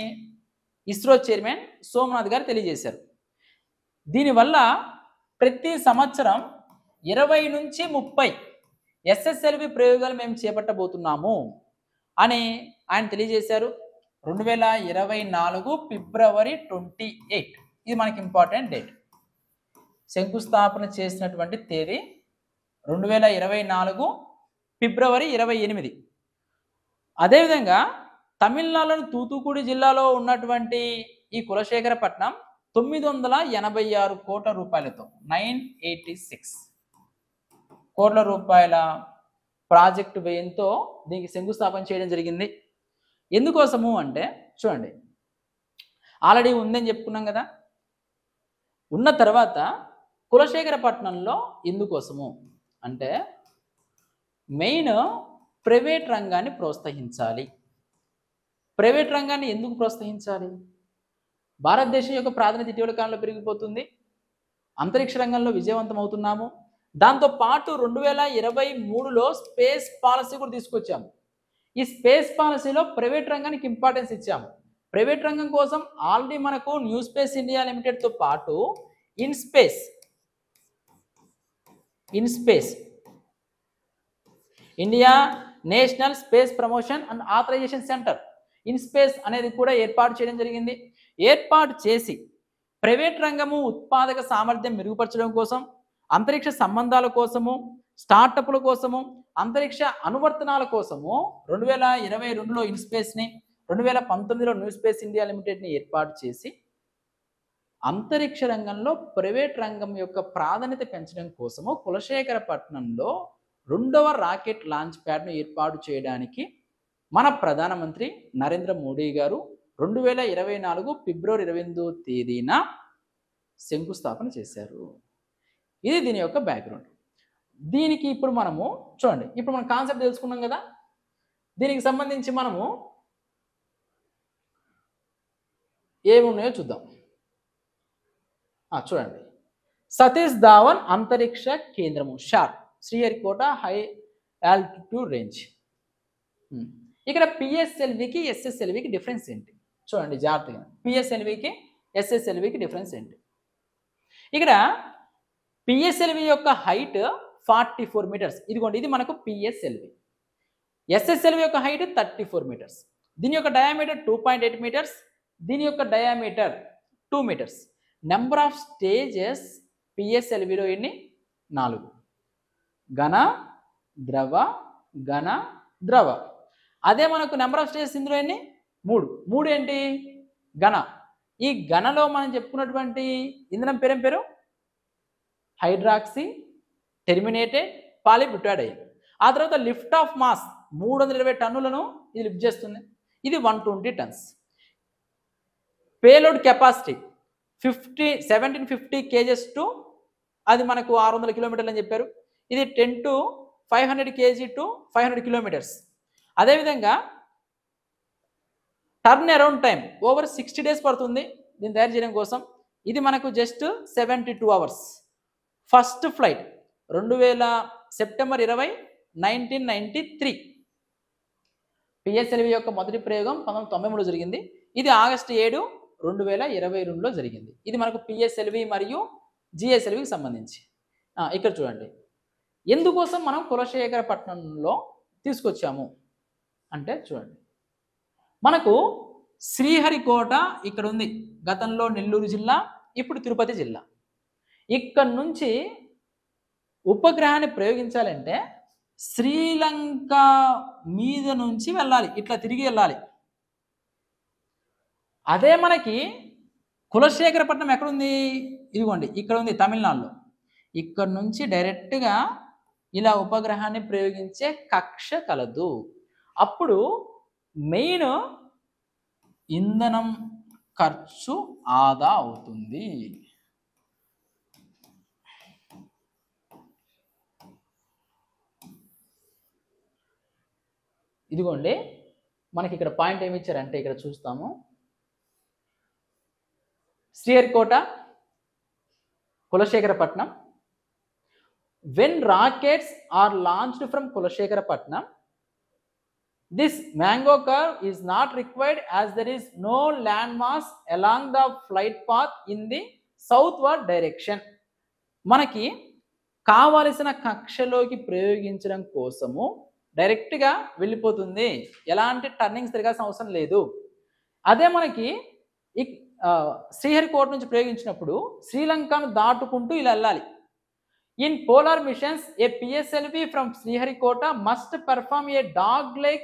ఇస్రో చైర్మన్ సోమనాథ్ గారు తెలియజేశారు. దీనివల్ల ప్రతి సంవత్సరం 20 నుంచి 30 ఎస్ఎస్ఎల్వి ప్రయోగాలు మేము చేపట్టబోతున్నాము అని ఆయన తెలియజేశారు. 2024 ఫిబ్రవరి 28 ఇది మనకి ఇంపార్టెంట్ డేట్. శంకుస్థాపన చేసినటువంటి తేదీ 2024 ఫిబ్రవరి 28. అదేవిధంగా తమిళనాడులోని తూతుకుడి జిల్లాలో ఉన్నటువంటి ఈ కులశేఖరపట్నం 986 కోట్ల రూపాయలతో 986 కోట్ల రూపాయల ప్రాజెక్టు వ్యయంతో దీనికి శంకుస్థాపన చేయడం జరిగింది. ఎందుకోసము అంటే చూడండి, ఆల్రెడీ ఉందని చెప్పుకున్నాం కదా. ఉన్న తర్వాత కులశేఖరపట్నంలో ఎందుకోసము అంటే మెయిన్ ప్రైవేట్ రంగాన్ని ప్రోత్సహించాలి. ప్రైవేట్ రంగాన్ని ఎందుకు ప్రోత్సహించాలి? భారతదేశం యొక్క ప్రాధాన్యత ఇటీవల కాలంలో పెరిగిపోతుంది. అంతరిక్ష రంగంలో విజయవంతం అవుతున్నాము. దాంతోపాటు 2023లో స్పేస్ పాలసీ కూడా తీసుకొచ్చాము. ఈ స్పేస్ పాలసీలో ప్రైవేట్ రంగానికి ఇంపార్టెన్స్ ఇచ్చాము. ప్రైవేట్ రంగం కోసం ఆల్రెడీ మనకు న్యూ స్పేస్ ఇండియా లిమిటెడ్తో పాటు INSPACe India national space promotion and authorisation centre INSPACe అనేది కూడా ఏర్పాటు చేయడం జరిగింది. ఏర్పాటు చేసి ప్రైవేట్ రంగము ఉత్పాదక సామర్థ్యం మెరుగుపరచడం కోసం, అంతరిక్ష సంబంధాల కోసము, స్టార్టప్ల కోసము, అంతరిక్ష అనువర్తనాల కోసము 2022లో ఇన్స్పేస్ని, 2019లో న్యూ స్పేస్ ఇండియా లిమిటెడ్ని ఏర్పాటు చేసి అంతరిక్ష రంగంలో ప్రైవేట్ రంగం యొక్క ప్రాధాన్యత పెంచడం కోసము కులశేఖరపట్నంలో 2వ రాకెట్ లాంచ్ ప్యాడ్ను ఏర్పాటు చేయడానికి మన ప్రధానమంత్రి నరేంద్ర మోడీ గారు 2024 ఫిబ్రవరి 28వ తేదీన శంకుస్థాపన చేశారు. ఇది దీని యొక్క బ్యాక్గ్రౌండ్. దీనికి ఇప్పుడు మనము చూడండి, ఇప్పుడు మనం కాన్సెప్ట్ తెలుసుకున్నాం కదా. దీనికి సంబంధించి మనము ఏమున్నాయో చూద్దాం. చూడండి, సతీష్ ధావన్ అంతరిక్ష కేంద్రము sharp, Sriharikota high altitude range. ఇక్కడ పిఎస్ఎల్వికి ఎస్ఎస్ఎల్వికి డిఫరెన్స్ ఏంటి చూడండి జాగ్రత్తగా. పిఎస్ఎల్వికి ఎస్ఎస్ఎల్వికి డిఫరెన్స్ ఏంటి? ఇక్కడ పిఎస్ఎల్వి యొక్క హైట్ 44 మీటర్స్. ఇదిగోండి, ఇది మనకు పిఎస్ఎల్వి. ఎస్ఎస్ఎల్వి యొక్క హైట్ 34 మీటర్స్. దీని యొక్క డయామీటర్ 2.8 మీటర్స్. దీని యొక్క diameter 2 metres. Number of stages పిఎస్ఎల్విలో ఎన్ని? 4. ఘన, ద్రవ. అదే మనకు నెంబర్ ఆఫ్ స్టేజెస్ ఇందులో ఎన్ని? 3. 3 ఏంటి? ఘన. ఈ ఘనలో మనం చెప్పుకున్నటువంటి ఇంధనం పేరేం పేరు? Hydroxy terminated polybutadiene. ఆ తర్వాత లిఫ్ట్ ఆఫ్ మాస్ 320 టన్నులను ఇది లిఫ్ట్ చేస్తుంది. ఇది 120 turns. Payload capacity 1750 kgs to అది మనకు 600 కిలోమీటర్లు అని చెప్పారు. ఇది 10 to 500 kg టు 500 కిలోమీటర్స్. అదేవిధంగా turn around time over 60 days పడుతుంది దీన్ని తయారు చేయడం కోసం. ఇది మనకు just 72 hours. First flight September 20, 1993. PSLV యొక్క మొదటి ప్రయోగం 1993లో జరిగింది. ఇది ఆగస్టు 7, 2022లో జరిగింది. ఇది మనకు పిఎస్ఎల్వి మరియు జిఎస్ఎల్వికి సంబంధించి. ఇక్కడ చూడండి, ఎందుకోసం మనం కులశేఖరపట్నంలో తీసుకొచ్చాము అంటే చూడండి, మనకు శ్రీహరికోట ఇక్కడ ఉంది. గతంలో నెల్లూరు జిల్లా, ఇప్పుడు తిరుపతి జిల్లా. ఇక్కడ నుంచి ఉపగ్రహాన్ని ప్రయోగించాలంటే శ్రీలంక మీద నుంచి వెళ్ళాలి, ఇట్లా తిరిగి వెళ్ళాలి. అదే మనకి కులశేఖరపట్నం ఎక్కడుంది? ఇదిగోండి ఇక్కడ ఉంది, తమిళనాడులో. ఇక్కడ నుంచి డైరెక్ట్గా ఇలా ఉపగ్రహాన్ని ప్రయోగించే కక్ష కలదు. అప్పుడు మెయిన్ ఇంధనం ఖర్చు ఆదా అవుతుంది. ఇదిగోండి మనకి ఇక్కడ పాయింట్ ఏమి ఇచ్చారంటే ఇక్కడ చూస్తాము. Sriharikota, కులశేఖరపట్నం. When rockets are launched from Kulashekharapatnam, this mango curve is not required as there is no landmass along the flight path in the southward direction. మనకి కావలసిన కక్షలోకి ప్రయోగించడం కోసము డైరెక్ట్గా వెళ్ళిపోతుంది, ఎలాంటి టర్నింగ్స్ తిరగాల్సిన అవసరం లేదు. అదే మనకి శ్రీహరికోట నుంచి ప్రయోగించినప్పుడు శ్రీలంకను దాటుకుంటూ ఇలా వెళ్ళాలి. In polar missions, a PSLV from Sriharikota must perform a dog-leg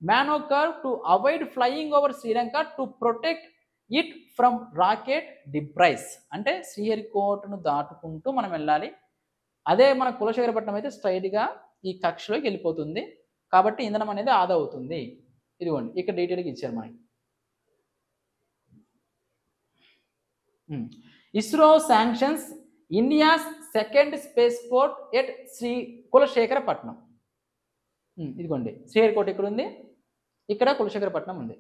maneuver to avoid flying over Sri Lanka to protect it from rocket debris. అంటే శ్రీహరికోటను దాటుకుంటూ మనం వెళ్ళాలి. అదే మన కులశేఖరపట్నం అయితే స్ట్రైట్గా ఈ కక్షలోకి వెళ్ళిపోతుంది, కాబట్టి ఇంధనం అనేది ఆదా అవుతుంది. ఇదిగోండి ఇక్కడ డీటెయిల్గా ఇచ్చారు మనకి. ISRO sanctions India's second spaceport at Kulasekarapattinam. ఇదిగోండి శ్రీహరికోట ఇక్కడ ఉంది, ఇక్కడ కులశేఖరపట్నం ఉంది.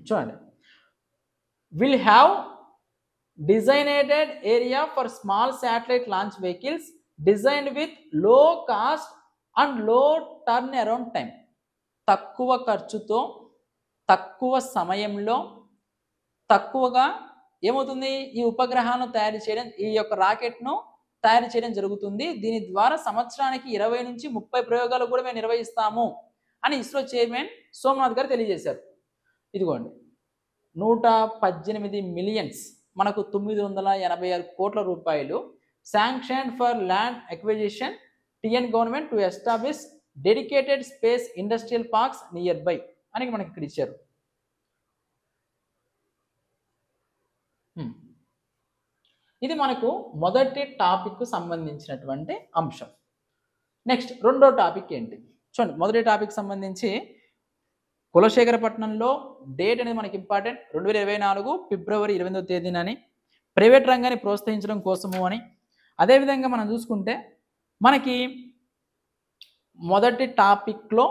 చూడండి, will have designated area for small satellite launch vehicles designed with low cost and low turnaround time. తక్కువ ఖర్చుతో, తక్కువ సమయంలో, తక్కువగా ఏమవుతుంది, ఈ ఉపగ్రహాన్ని తయారు చేయడం, ఈ యొక్క రాకెట్ను తయారు చేయడం జరుగుతుంది. దీని ద్వారా సంవత్సరానికి 20 నుంచి 30 ప్రయోగాలు కూడా మేము నిర్వహిస్తాము అని ఇస్రో చైర్మన్ సోమనాథ్ గారు తెలియజేశారు. ఇదిగోండి 118 మిలియన్స్, మనకు 986 కోట్ల రూపాయలు sanction for land acquisition TN government to establish dedicated space industrial parks nearby అని మనకి ఇక్కడ ఇచ్చారు. ఇది మనకు మొదటి టాపిక్ సంబంధించినటువంటి అంశం. నెక్స్ట్ రెండో టాపిక్ ఏంటి చూడండి. మొదటి టాపిక్ సంబంధించి కులశేఖరపట్నంలో డేట్ అనేది మనకి ఇంపార్టెంట్. 2024 ఫిబ్రవరి 28వ తేదీనని, ప్రైవేట్ రంగాన్ని ప్రోత్సహించడం కోసము అని. అదేవిధంగా మనం చూసుకుంటే మనకి మొదటి టాపిక్లో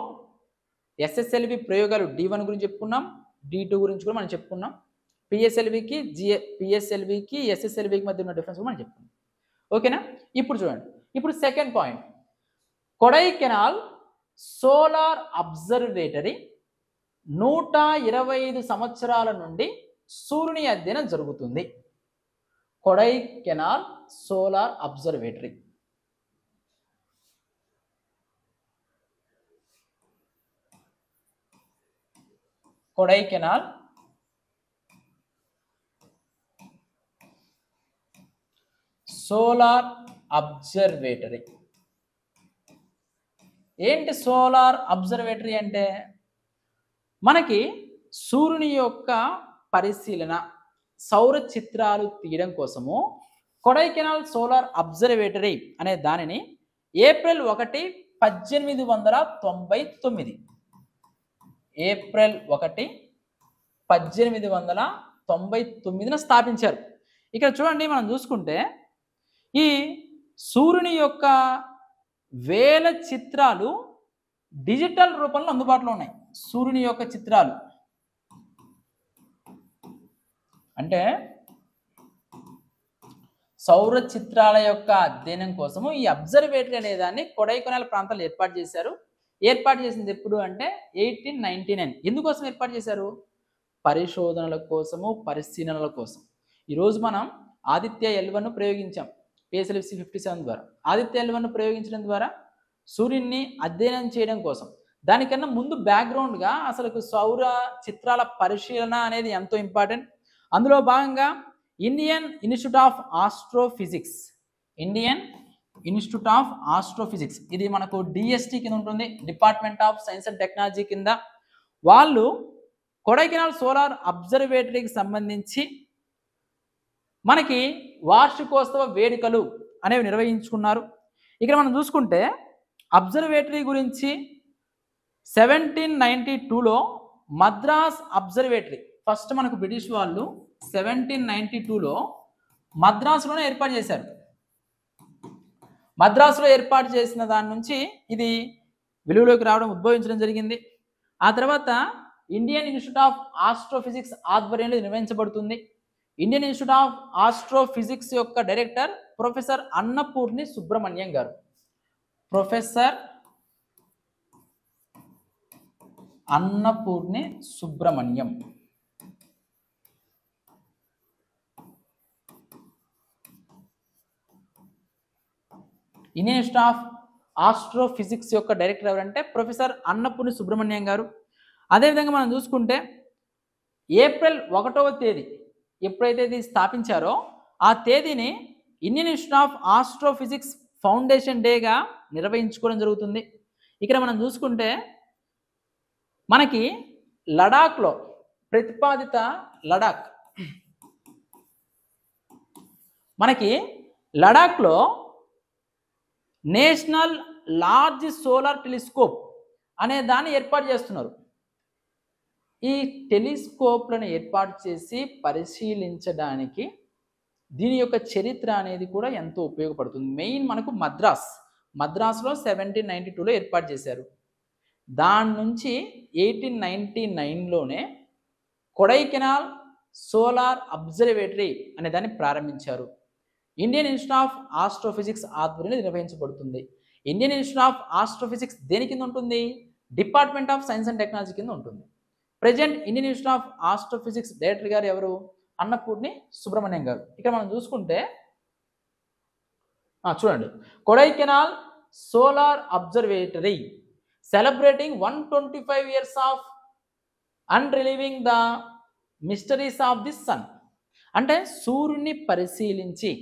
ఎస్ఎస్ఎల్వి ప్రయోగాలు D1 గురించి చెప్పుకున్నాం, D2 గురించి కూడా మనం చెప్పుకున్నాం. పిఎస్ఎల్వికి పిఎస్ఎల్వికి ఎస్ఎస్ఎల్వికి మధ్య ఉన్న డిఫరెన్స్ కూడా మనం చెప్పుకున్నాం. ఓకేనా? ఇప్పుడు చూడండి, ఇప్పుడు second point, Kodaikanal solar observatory 125 సంవత్సరాల నుండి సూర్యుని అధ్యయనం జరుగుతుంది. Kodaikanal solar observatory Kodaikanal solar observatory. ఏంటి సోలార్ అబ్జర్వేటరీ అంటే, మనకి సూర్యుని యొక్క పరిశీలన సౌర చిత్రాలు తీయడం కోసము కొడైకెనాల్ సోలార్ అబ్జర్వేటరీ అనే దానిని ఏప్రిల్ 1, 1899 ఏప్రిల్ 1, 1899 స్థాపించారు. ఇక్కడ చూడండి, మనం చూసుకుంటే ఈ సూర్యుని యొక్క వేల చిత్రాలు డిజిటల్ రూపంలో అందుబాటులో ఉన్నాయి. సూర్యుని యొక్క చిత్రాలు అంటే సౌర చిత్రాల యొక్క అధ్యయనం కోసము ఈ అబ్జర్వేటరీ అనే దాన్ని కొడైకెనాల్ ప్రాంతాల్లో ఏర్పాటు చేశారు. ఏర్పాటు చేసింది ఎప్పుడు అంటే 1899. ఎందుకోసం ఏర్పాటు చేశారు? పరిశోధనల కోసము, పరిశీలనల కోసం. ఈరోజు మనం ఆదిత్య L1 ప్రయోగించాం PSLV 57 ద్వారా. ఆదిత్య L1 ప్రయోగించడం ద్వారా సూర్యుడిని అధ్యయనం చేయడం కోసం. దానికన్నా ముందు బ్యాక్గ్రౌండ్గా అసలు సౌర చిత్రాల పరిశీలన అనేది ఎంతో ఇంపార్టెంట్. అందులో భాగంగా Indian Institute of astrophysics, Indian Institute of astrophysics, ఇది మనకు DST కింద ఉంటుంది, Department of science and Technology కింద. వాళ్ళు కొడైకెనాల్ సోలార్ అబ్జర్వేటరీకి సంబంధించి మనకి వార్షికోత్సవ వేడుకలు అనేవి నిర్వహించుకున్నారు. ఇక్కడ మనం చూసుకుంటే అబ్జర్వేటరీ గురించి 1792లో మద్రాస్ అబ్జర్వేటరీ ఫస్ట్ మనకు బ్రిటిష్ వాళ్ళు 1792లో మద్రాసులోనే ఏర్పాటు చేశారు. మద్రాసులో ఏర్పాటు చేసిన దాని నుంచి ఇది వెలుగులోకి రావడం, ఉద్భవించడం జరిగింది. ఆ తర్వాత ఇండియన్ ఇన్స్టిట్యూట్ ఆఫ్ ఆస్ట్రోఫిజిక్స్ ఆధ్వర్యంలో నిర్వహించబడుతుంది. ఇండియన్ ఇన్స్టిట్యూట్ ఆఫ్ ఆస్ట్రోఫిజిక్స్ యొక్క డైరెక్టర్ ప్రొఫెసర్ అన్నపూర్ణి సుబ్రహ్మణ్యం గారు. Professor Annapurni Subrahmanyam. Indian Institute of Astrophysics యొక్క డైరెక్టర్ ఎవరంటే ప్రొఫెసర్ అన్నపూర్ణి సుబ్రహ్మణ్యం గారు. అదేవిధంగా మనం చూసుకుంటే ఏప్రిల్ 1వ తేదీ ఎప్పుడైతే ఇది స్థాపించారో ఆ తేదీని Indian Institute of Astrophysics foundation డేగా నిర్వహించుకోవడం జరుగుతుంది. ఇక్కడ మనం చూసుకుంటే మనకి లడాఖ్లో ప్రతిపాదిత లడాఖ్, మనకి లడాఖ్లో నేషనల్ లార్జ్ సోలార్ టెలిస్కోప్ అనే దాన్ని ఏర్పాటు చేస్తున్నారు. ఈ టెలిస్కోప్లను ఏర్పాటు చేసి పరిశీలించడానికి దీని యొక్క చరిత్ర అనేది కూడా ఎంతో ఉపయోగపడుతుంది. మెయిన్ మనకు మద్రాస్లో 1792లో ఏర్పాటు చేశారు. దాని నుంచి 1899లోనే కొడైకెనాల్ సోలార్ అబ్జర్వేటరీ అనే దాన్ని ప్రారంభించారు. ఇండియన్ ఇన్స్టిట్యూట్ ఆఫ్ ఆస్ట్రోఫిజిక్స్ ఆధ్వర్యంలో నిర్వహించబడుతుంది. ఇండియన్ ఇన్స్టిట్యూట్ ఆఫ్ ఆస్ట్రోఫిజిక్స్ దేని కింద ఉంటుంది? Department of science and Technology కింద ఉంటుంది. Present Indian Institute of Astrophysics director గారు ఎవరు? అన్నపూర్ణి సుబ్రహ్మణ్యం గారు. ఇక్కడ మనం చూసుకుంటే చూడండి, Kodaikanal solar observatory celebrating 125 years of unravelling the mysteries of the sun. అంటే సూర్యుని పరిశీలించి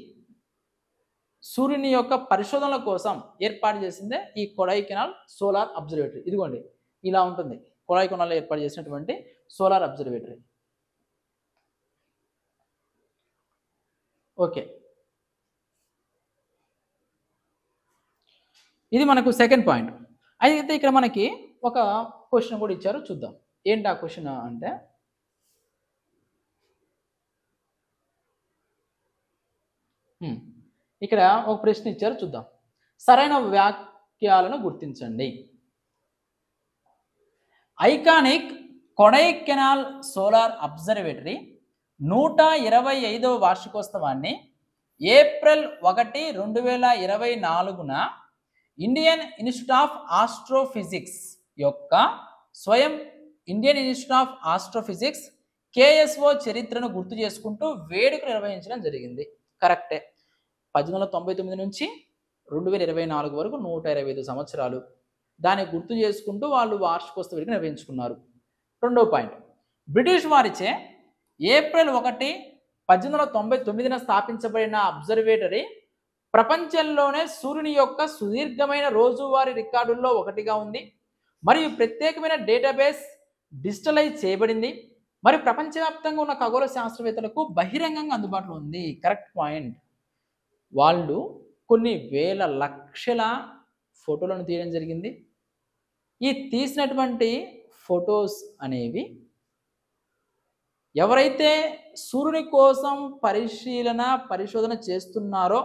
సూర్యుని యొక్క పరిశోధనల కోసం ఏర్పాటు చేసిందే ఈ కొడైకెనాల్ సోలార్ అబ్జర్వేటరీ. ఇదిగోండి, ఇలా ఉంటుంది కొడైకెనాల్లో ఏర్పాటు చేసినటువంటి సోలార్ అబ్జర్వేటరీ. ఓకే, ఇది మనకు సెకండ్ పాయింట్. అయితే ఇక్కడ మనకి ఒక క్వశ్చన్ కూడా ఇచ్చారు, చూద్దాం ఏంటి ఆ క్వశ్చన్ అంటే, ఇక్కడ ఒక ప్రశ్న ఇచ్చారు, చూద్దాం. సరైన వాక్యాలను గుర్తించండి. ఐకానిక్ కొడైకెనాల్ సోలార్ అబ్జర్వేటరీ 125వ వార్షికోత్సవాన్ని ఏప్రిల్ 1, 2024న ఇండియన్ ఇన్స్టిట్యూట్ ఆఫ్ ఆస్ట్రోఫిజిక్స్ యొక్క స్వయం Indian Institute of Astrophysics KSO చరిత్రను గుర్తు చేసుకుంటూ వేడుక నిర్వహించడం జరిగింది. కరెక్టే. 1899 నుంచి 2024 వరకు 125 సంవత్సరాలు. దాన్ని గుర్తు చేసుకుంటూ వాళ్ళు వార్షికోత్సవ వేడుక నిర్వహించుకున్నారు. రెండో పాయింట్, బ్రిటిష్ వారిచే ఏప్రిల్ 1, 1899న స్థాపించబడిన అబ్జర్వేటరీ ప్రపంచంలోనే సూర్యుని యొక్క సుదీర్ఘమైన రోజువారీ రికార్డుల్లో ఒకటిగా ఉంది మరియు ప్రత్యేకమైన డేటాబేస్ డిజిటలైజ్ చేయబడింది మరియు ప్రపంచవ్యాప్తంగా ఉన్న ఖగోళ శాస్త్రవేత్తలకు బహిరంగంగా అందుబాటులో ఉంది. Correct point. వాళ్ళు కొన్ని వేల లక్షల ఫోటోలను తీయడం జరిగింది. ఈ తీసినటువంటి ఫొటోస్ అనేవి ఎవరైతే సూర్యుని కోసం పరిశోధన చేస్తున్నారో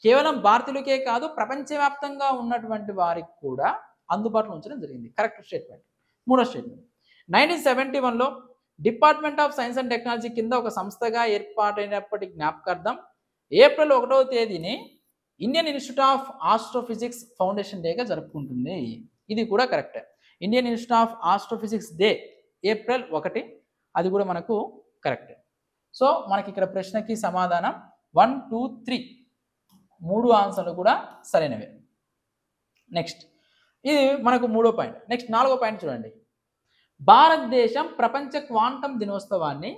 కేవలం భారతీయులకే కాదు ప్రపంచవ్యాప్తంగా ఉన్నటువంటి వారికి కూడా అందుబాటులో ఉంచడం జరిగింది. Correct statement. మూడో స్టేట్మెంట్, 1971లో Department of science and Technology కింద ఒక సంస్థగా ఏర్పాటైనప్పటి జ్ఞాపకార్థం ఏప్రిల్ 1వ తేదీని Indian Institute of Astrophysics foundation డేగా జరుపుకుంటుంది. ఇది కూడా కరెక్టే. Indian Institute of Astrophysics day April 1, అది కూడా మనకు కరెక్టే. సో మనకి ఇక్కడ ప్రశ్నకి సమాధానం 1, 2, 3 3 ఆన్సర్లు కూడా సరైనవే. నెక్స్ట్, ఇది మనకు మూడో పాయింట్. నెక్స్ట్ 4వ పాయింట్ చూడండి. భారతదేశం ప్రపంచ క్వాంటం దినోత్సవాన్ని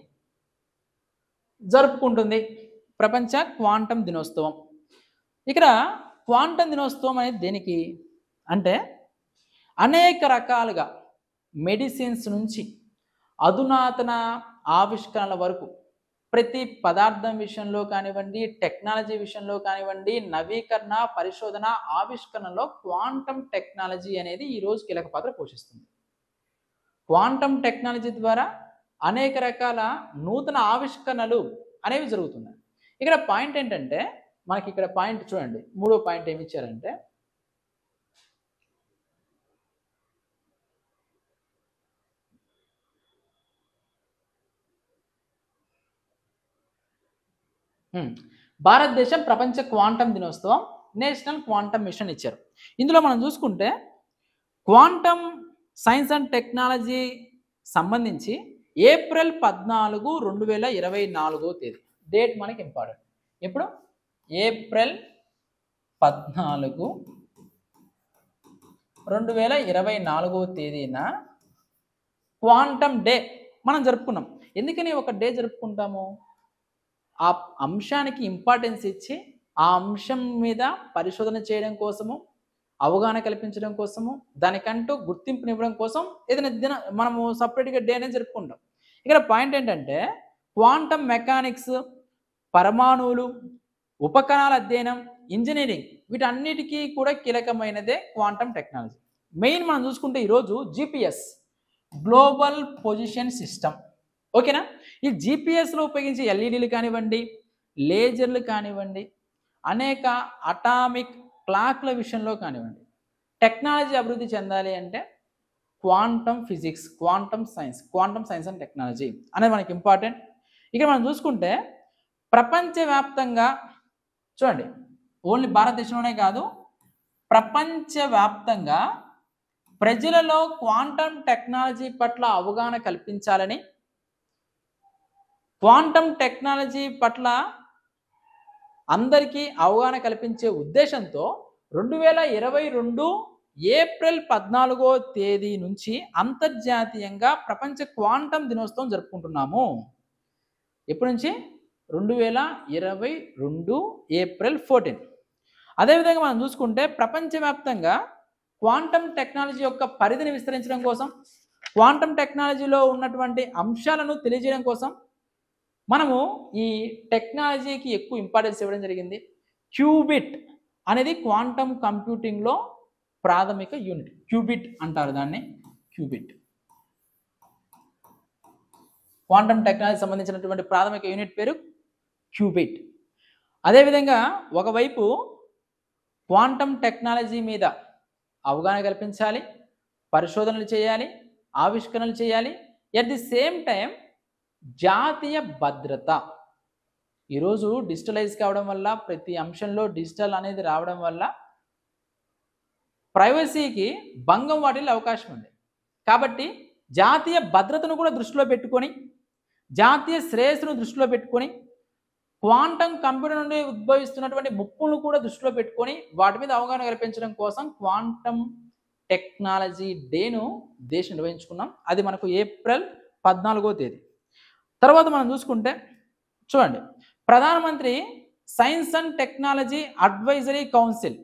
జరుపుకుంటుంది. ప్రపంచ క్వాంటం దినోత్సవం. ఇక్కడ క్వాంటం దినోత్సవం అనేది దేనికి అంటే అనేక రకాలుగా మెడిసిన్స్ నుంచి అధునాతన ఆవిష్కరణల వరకు ప్రతి పదార్థం విషయంలో కానివ్వండి, టెక్నాలజీ విషయంలో కానివ్వండి, నవీకరణ, పరిశోధన, ఆవిష్కరణలో క్వాంటం టెక్నాలజీ అనేది ఈరోజు కీలక పాత్ర పోషిస్తుంది. క్వాంటం టెక్నాలజీ ద్వారా అనేక రకాల నూతన ఆవిష్కరణలు అనేవి జరుగుతున్నాయి. ఇక్కడ పాయింట్ ఏంటంటే మనకి ఇక్కడ పాయింట్ చూడండి, మూడో పాయింట్ ఏమి ఇచ్చారంటే భారతదేశం ప్రపంచ క్వాంటం దినోత్సవం, నేషనల్ క్వాంటం మిషన్ ఇచ్చారు. ఇందులో మనం చూసుకుంటే క్వాంటం సైన్స్ అండ్ టెక్నాలజీ సంబంధించి ఏప్రిల్ 14, 2024 తేదీ డేట్ మనకి ఇంపార్టెంట్. ఇప్పుడు ఏప్రిల్ 14, 2024 తేదీన క్వాంటమ్ డే మనం జరుపుకున్నాం. ఎందుకని ఒక డే జరుపుకుంటాము? ఆ అంశానికి ఇంపార్టెన్స్ ఇచ్చి ఆ అంశం మీద పరిశోధన చేయడం కోసము, అవగాహన కల్పించడం కోసము, దానికంటూ గుర్తింపునివ్వడం కోసం ఏదైనా మనము సపరేట్గా డే అనేది జరుపుకుంటాం. ఇక్కడ పాయింట్ ఏంటంటే క్వాంటమ్ మెకానిక్స్, పరమాణువులు, ఉపకరణాల అధ్యయనం, ఇంజనీరింగ్ వీటన్నిటికీ కూడా కీలకమైనదే క్వాంటమ్ టెక్నాలజీ. మెయిన్ మనం చూసుకుంటే ఈరోజు GPS, గ్లోబల్ పొజిషన్ సిస్టమ్, ఓకేనా? ఈ GPSలో ఉపయోగించే LEDలు కానివ్వండి, లేజర్లు కానివ్వండి, అనేక అటామిక్ క్లాక్ల విషయంలో కానివ్వండి, టెక్నాలజీ అభివృద్ధి చెందాలి అంటే quantum physics, quantum science and technology అనేది మనకి ఇంపార్టెంట్. ఇక్కడ మనం చూసుకుంటే ప్రపంచవ్యాప్తంగా చూడండి, ఓన్లీ భారతదేశంలోనే కాదు ప్రపంచవ్యాప్తంగా ప్రజలలో క్వాంటమ్ టెక్నాలజీ పట్ల అవగాహన కల్పించాలని, క్వాంటమ్ టెక్నాలజీ పట్ల అందరికీ అవగాహన కల్పించే ఉద్దేశంతో 2022 ఏప్రిల్ 14వ తేదీ నుంచి అంతర్జాతీయంగా ప్రపంచ క్వాంటమ్ దినోత్సవం జరుపుకుంటున్నాము. ఎప్పటి నుంచి? 2022 ఏప్రిల్ 14. అదేవిధంగా మనం చూసుకుంటే ప్రపంచవ్యాప్తంగా క్వాంటమ్ టెక్నాలజీ యొక్క పరిధిని విస్తరించడం కోసం, క్వాంటమ్ టెక్నాలజీలో ఉన్నటువంటి అంశాలను తెలియజేయడం కోసం మనము ఈ టెక్నాలజీకి ఎక్కువ ఇంపార్టెన్స్ ఇవ్వడం జరిగింది. క్యూబిట్ అనేది క్వాంటమ్ కంప్యూటింగ్లో ప్రాథమిక యూనిట్. క్యూబిట్ అంటారు దాన్ని, క్యూబిట్. క్వాంటమ్ టెక్నాలజీ సంబంధించినటువంటి ప్రాథమిక యూనిట్ పేరు క్యూబిట్. అదేవిధంగా ఒకవైపు క్వాంటమ్ టెక్నాలజీ మీద అవగాహన కల్పించాలి, పరిశోధనలు చేయాలి, ఆవిష్కరణలు చేయాలి. ఎట్ ది సేమ్ టైం జాతీయ భద్రత. ఈరోజు డిజిటలైజ్ కావడం వల్ల, ప్రతి అంశంలో డిజిటల్ అనేది రావడం వల్ల ప్రైవసీకి భంగం వాటిల్లే అవకాశం ఉంది. కాబట్టి జాతీయ భద్రతను కూడా దృష్టిలో పెట్టుకొని, జాతీయ శ్రేయస్సును దృష్టిలో పెట్టుకొని, క్వాంటమ్ కంప్యూటర్ నుండి ఉద్భవిస్తున్నటువంటి ముప్పులను కూడా దృష్టిలో పెట్టుకొని వాటి మీద అవగాహన కల్పించడం కోసం క్వాంటమ్ టెక్నాలజీ డేను దేశం నిర్వహించుకున్నాం. అది మనకు ఏప్రిల్ 14వ తేదీ. తర్వాత మనం చూసుకుంటే చూడండి, ప్రధానమంత్రి science and technology advisory council,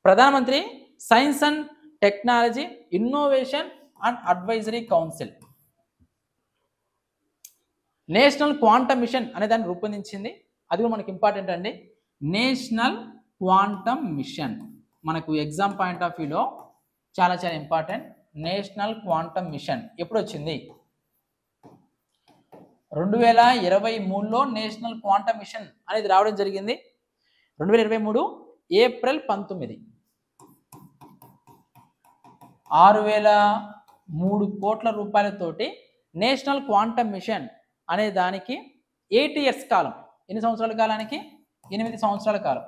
ప్రధానమంత్రి science and technology innovation and advisory council national quantum mission అనే దాన్ని రూపొందించింది. అది కూడా మనకి ఇంపార్టెంట్ అండి. నేషనల్ క్వాంటమ్ మిషన్ మనకు ఎగ్జామ్ పాయింట్ ఆఫ్ వ్యూలో చాలా చాలా ఇంపార్టెంట్. నేషనల్ క్వాంటమ్ మిషన్ ఎప్పుడు వచ్చింది? 2023లో నేషనల్ క్వాంటమ్ మిషన్ అనేది రావడం జరిగింది. 2023 ఏప్రిల్ 19. 6,003 కోట్ల రూపాయలతోటి నేషనల్ క్వాంటమ్ మిషన్ అనే దానికి 8 years కాలం. ఎన్ని సంవత్సరాల కాలానికి? 8 సంవత్సరాల కాలం.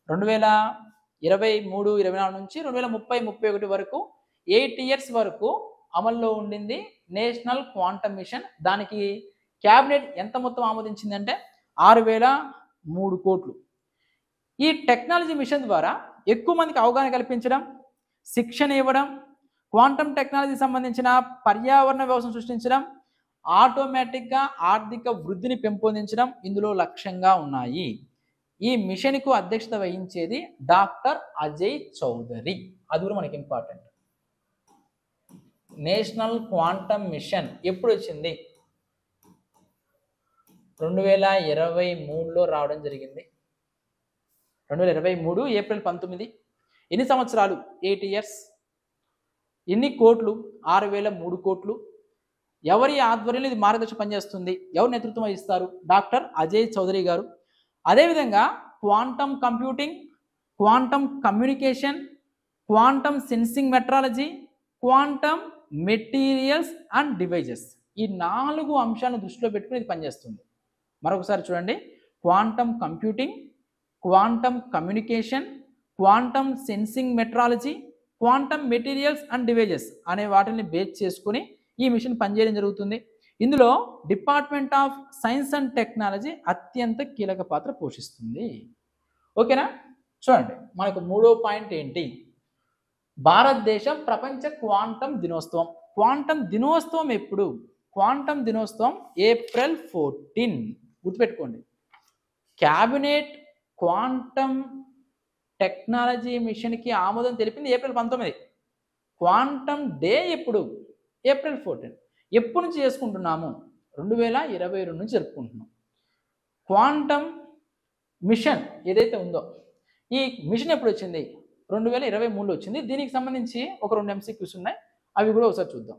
2023-24 నుంచి 2030-31 వరకు 8 years వరకు అమల్లో ఉండింది నేషనల్ క్వాంటమ్ మిషన్. దానికి క్యాబినెట్ ఎంత మొత్తం ఆమోదించిందంటే 6,003 కోట్లు. ఈ టెక్నాలజీ మిషన్ ద్వారా ఎక్కువ మందికి అవగాహన కల్పించడం, శిక్షణ ఇవ్వడం, క్వాంటమ్ టెక్నాలజీ సంబంధించిన పర్యావరణ వ్యవస్థను సృష్టించడం, ఆటోమేటిక్గా ఆర్థిక వృద్ధిని పెంపొందించడం ఇందులో లక్ష్యంగా ఉన్నాయి. ఈ మిషన్కు అధ్యక్షత వహించేది డాక్టర్ అజయ్ చౌదరి. అది కూడా మనకి ఇంపార్టెంట్. నేషనల్ క్వాంటమ్ మిషన్ ఎప్పుడు వచ్చింది? 2023లో రావడం జరిగింది. 2023 ఏప్రిల్ 19. ఎన్ని సంవత్సరాలు? 8 years. ఎన్ని కోట్లు? 6,003 కోట్లు. ఎవరి ఆధ్వర్యంలో ఇది మార్గదర్శనం పనిచేస్తుంది? ఎవరు నేతృత్వం వహిస్తారు? డాక్టర్ అజయ్ చౌదరి గారు. అదేవిధంగా quantum computing, quantum communication, quantum sensing metrology, quantum materials and devices, ఈ 4 అంశాలను దృష్టిలో పెట్టుకుని ఇది పనిచేస్తుంది. మరొకసారి చూడండి. Quantum computing, quantum communication, quantum sensing metrology, quantum materials and devices అనే వాటిని బేస్ చేసుకుని ఈ మిషన్ పనిచేయడం జరుగుతుంది. ఇందులో department of science and technology అత్యంత కీలక పాత్ర పోషిస్తుంది. ఓకేనా? చూడండి, మనకు 3వ పాయింట్ ఏంటి? భారతదేశం ప్రపంచ క్వాంటమ్ దినోత్సవం. క్వాంటమ్ దినోత్సవం ఎప్పుడు? క్వాంటమ్ దినోత్సవం ఏప్రిల్ 14. గుర్తుపెట్టుకోండి. క్యాబినెట్ క్వాంటమ్ టెక్నాలజీ మిషన్కి ఆమోదం తెలిపింది ఏప్రిల్ 19. క్వాంటమ్ డే ఎప్పుడు? ఏప్రిల్ 14. ఎప్పటి నుంచి చేసుకుంటున్నాము? 2022 నుంచి జరుపుకుంటున్నాం. క్వాంటమ్ మిషన్ ఏదైతే ఉందో ఈ మిషన్ ఎప్పుడు వచ్చింది? 2023లో వచ్చింది. దీనికి సంబంధించి ఒక 2 MCQs ఉన్నాయి, అవి కూడా ఒకసారి చూద్దాం.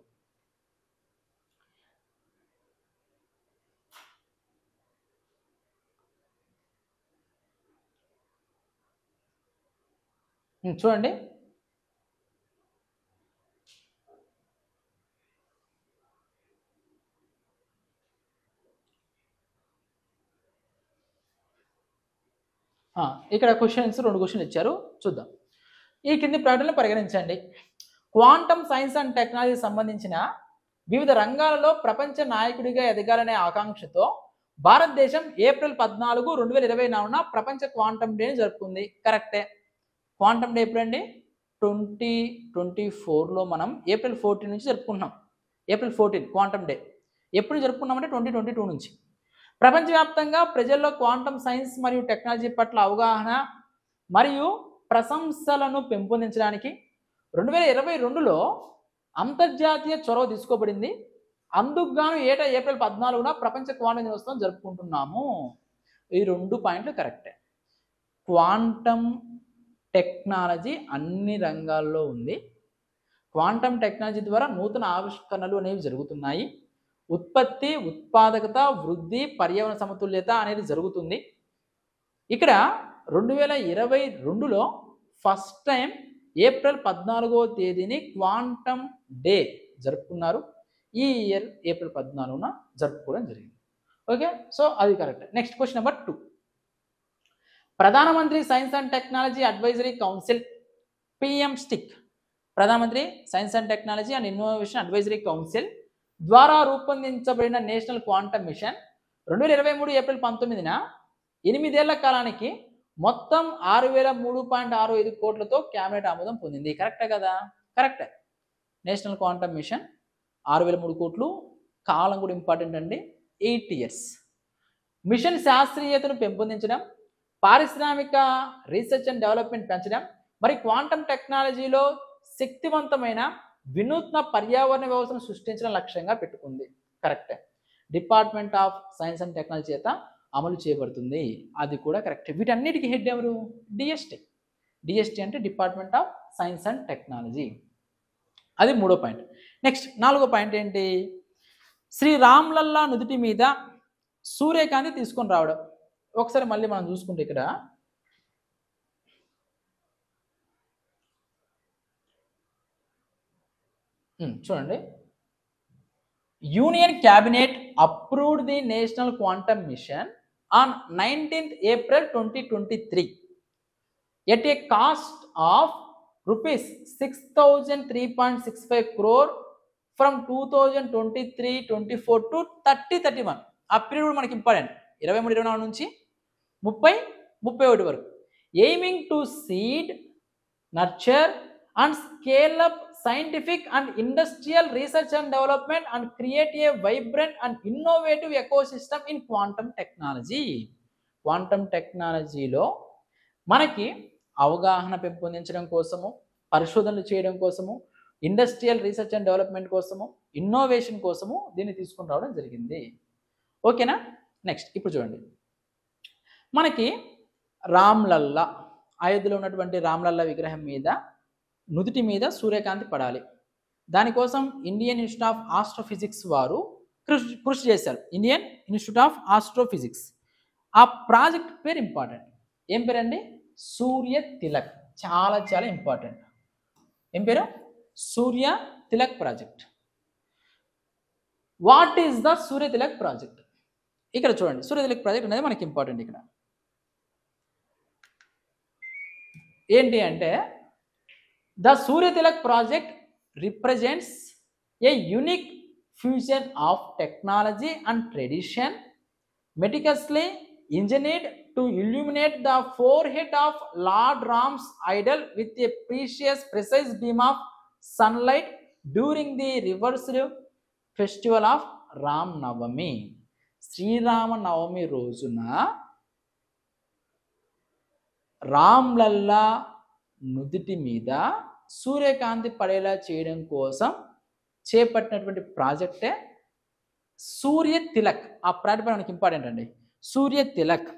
చూడండి. ఇక్కడ క్వశ్చన్స్ 2 క్వశ్చన్లు ఇచ్చారు, చూద్దాం. ఈ కింది ప్రకటనలు పరిగణించండి. క్వాంటమ్ సైన్స్ అండ్ టెక్నాలజీ సంబంధించిన వివిధ రంగాలలో ప్రపంచ నాయకుడిగా ఎదగాలనే ఆకాంక్షతో భారతదేశం ఏప్రిల్ 14, 2024న ప్రపంచ క్వాంటమ్ డేని జరుపుకుంది. కరెక్టే. క్వాంటమ్ డే ఎప్పుడండి? 2024లో మనం ఏప్రిల్ 14 నుంచి జరుపుకుంటున్నాం. April 14 quantum day. ఎప్పుడు జరుపుకున్నామంటే 2022 నుంచి. ప్రపంచవ్యాప్తంగా ప్రజల్లో క్వాంటమ్ సైన్స్ మరియు టెక్నాలజీ పట్ల అవగాహన మరియు ప్రశంసలను పెంపొందించడానికి 2022లో అంతర్జాతీయ చొరవ తీసుకోబడింది. అందుకు గాను ఏప్రిల్ 14న ప్రపంచ క్వాంటమ్ దినోత్సవం జరుపుకుంటున్నాము. ఈ 2 పాయింట్లు కరెక్టే. క్వాంటమ్ టెక్నాలజీ అన్ని రంగాల్లో ఉంది. క్వాంటమ్ టెక్నాలజీ ద్వారా నూతన ఆవిష్కరణలు అనేవి జరుగుతున్నాయి. ఉత్పత్తి, ఉత్పాదకత, వృద్ధి, పర్యావరణ సమతుల్యత అనేది జరుగుతుంది. ఇక్కడ 2022లో ఫస్ట్ టైం ఏప్రిల్ 14వ తేదీని క్వాంటమ్ డే జరుపుకున్నారు. ఈ ఇయర్ ఏప్రిల్ 14న జరుపుకోవడం జరిగింది. ఓకే, సో అది కరెక్ట్. Next question number 2. ప్రధానమంత్రి science and technology advisory council PM STIAC, ప్రధానమంత్రి science and technology and innovation advisory council ద్వారా రూపొందించబడిన నేషనల్ క్వాంటమ్ మిషన్ 2023 ఏప్రిల్ 19న 8 ఏళ్ల కాలానికి మొత్తం 6,003.65 కోట్లతో క్యాబినెట్ ఆమోదం పొందింది. కరెక్టే కదా? కరెక్టే. నేషనల్ క్వాంటమ్ మిషన్ 6,003 కోట్లు. కాలం కూడా ఇంపార్టెంట్ అండి, 8 years. మిషన్ శాస్త్రీయతను పెంపొందించడం, పారిశ్రామిక రీసెర్చ్ అండ్ డెవలప్మెంట్ పెంచడం మరి క్వాంటమ్ టెక్నాలజీలో శక్తివంతమైన వినూత్న పర్యావరణ వ్యవస్థను సృష్టించడం లక్ష్యంగా పెట్టుకుంది. కరెక్టే. Department of science and technology చేత అమలు చేయబడుతుంది. అది కూడా కరెక్ట్. వీటన్నిటికీ హెడ్ ఎవరు? డిఎస్టి. డిఎస్టి అంటే department of science and technology. అది 3వ పాయింట్. నెక్స్ట్ 4వ పాయింట్ ఏంటి? శ్రీ రామ్లల్లా నుదుటి మీద సూర్యకాంతి తీసుకొని రావడం. ఒకసారి మళ్ళీ మనం చూసుకుంటే ఇక్కడ చూడండి, union cabinet approved the national quantum mission on 19th April 2023 at a cost of rupees 6,003.65 crore from 2023-24 to 30-31. ఆ పీరియడ్ కూడా మనకి ఇంపార్టెంట్. 23-24 నుంచి 30-31 వరకు. Aiming to seed, nurture and scale up scientific and industrial research and development and create a vibrant and innovative ecosystem in quantum technology. Quantum టెక్నాలజీలో మనకి అవగాహన పెంపొందించడం కోసము, పరిశోధనలు చేయడం కోసము, ఇండస్ట్రియల్ రీసెర్చ్ అండ్ డెవలప్మెంట్ కోసము, ఇన్నోవేషన్ కోసము దీన్ని తీసుకుని రావడం జరిగింది. ఓకేనా? నెక్స్ట్ ఇప్పుడు చూడండి, మనకి రామ్లల్లా, అయోధ్యలో ఉన్నటువంటి రామ్లల్లా విగ్రహం మీద నుదుటి మీద సూర్యకాంతి పడాలి. దానికోసం ఇండియన్ ఇన్స్టిట్యూట్ ఆఫ్ ఆస్ట్రోఫిజిక్స్ వారు కృషి చేశారు. Indian Institute of Astrophysics. ఆ ప్రాజెక్ట్ పేరు ఇంపార్టెంట్. ఏం పేరండి? సూర్య తిలక్. చాలా చాలా ఇంపార్టెంట్. ఏం పేరు? Surya Tilak project. What is the Surya Tilak project? ఇక్కడ చూడండి, సూర్య తిలక్ ప్రాజెక్ట్ అనేది మనకి ఇంపార్టెంట్. ఇక్కడ ఏంటి అంటే, the Surya Tilak project represents a unique fusion of technology and tradition, meticulously engineered to illuminate the forehead of Lord Ram's idol with a precise beam of sunlight during the reversed festival of Ram Navami. Srirama Navami రోజున రామ్లల్లా నుదుటి మీద సూర్యకాంతి పడేలా చేయడం కోసం చేపట్టినటువంటి ప్రాజెక్టే సూర్య తిలక్. ఆ project మనకి ఇంపార్టెంట్ అండి. సూర్య తిలక్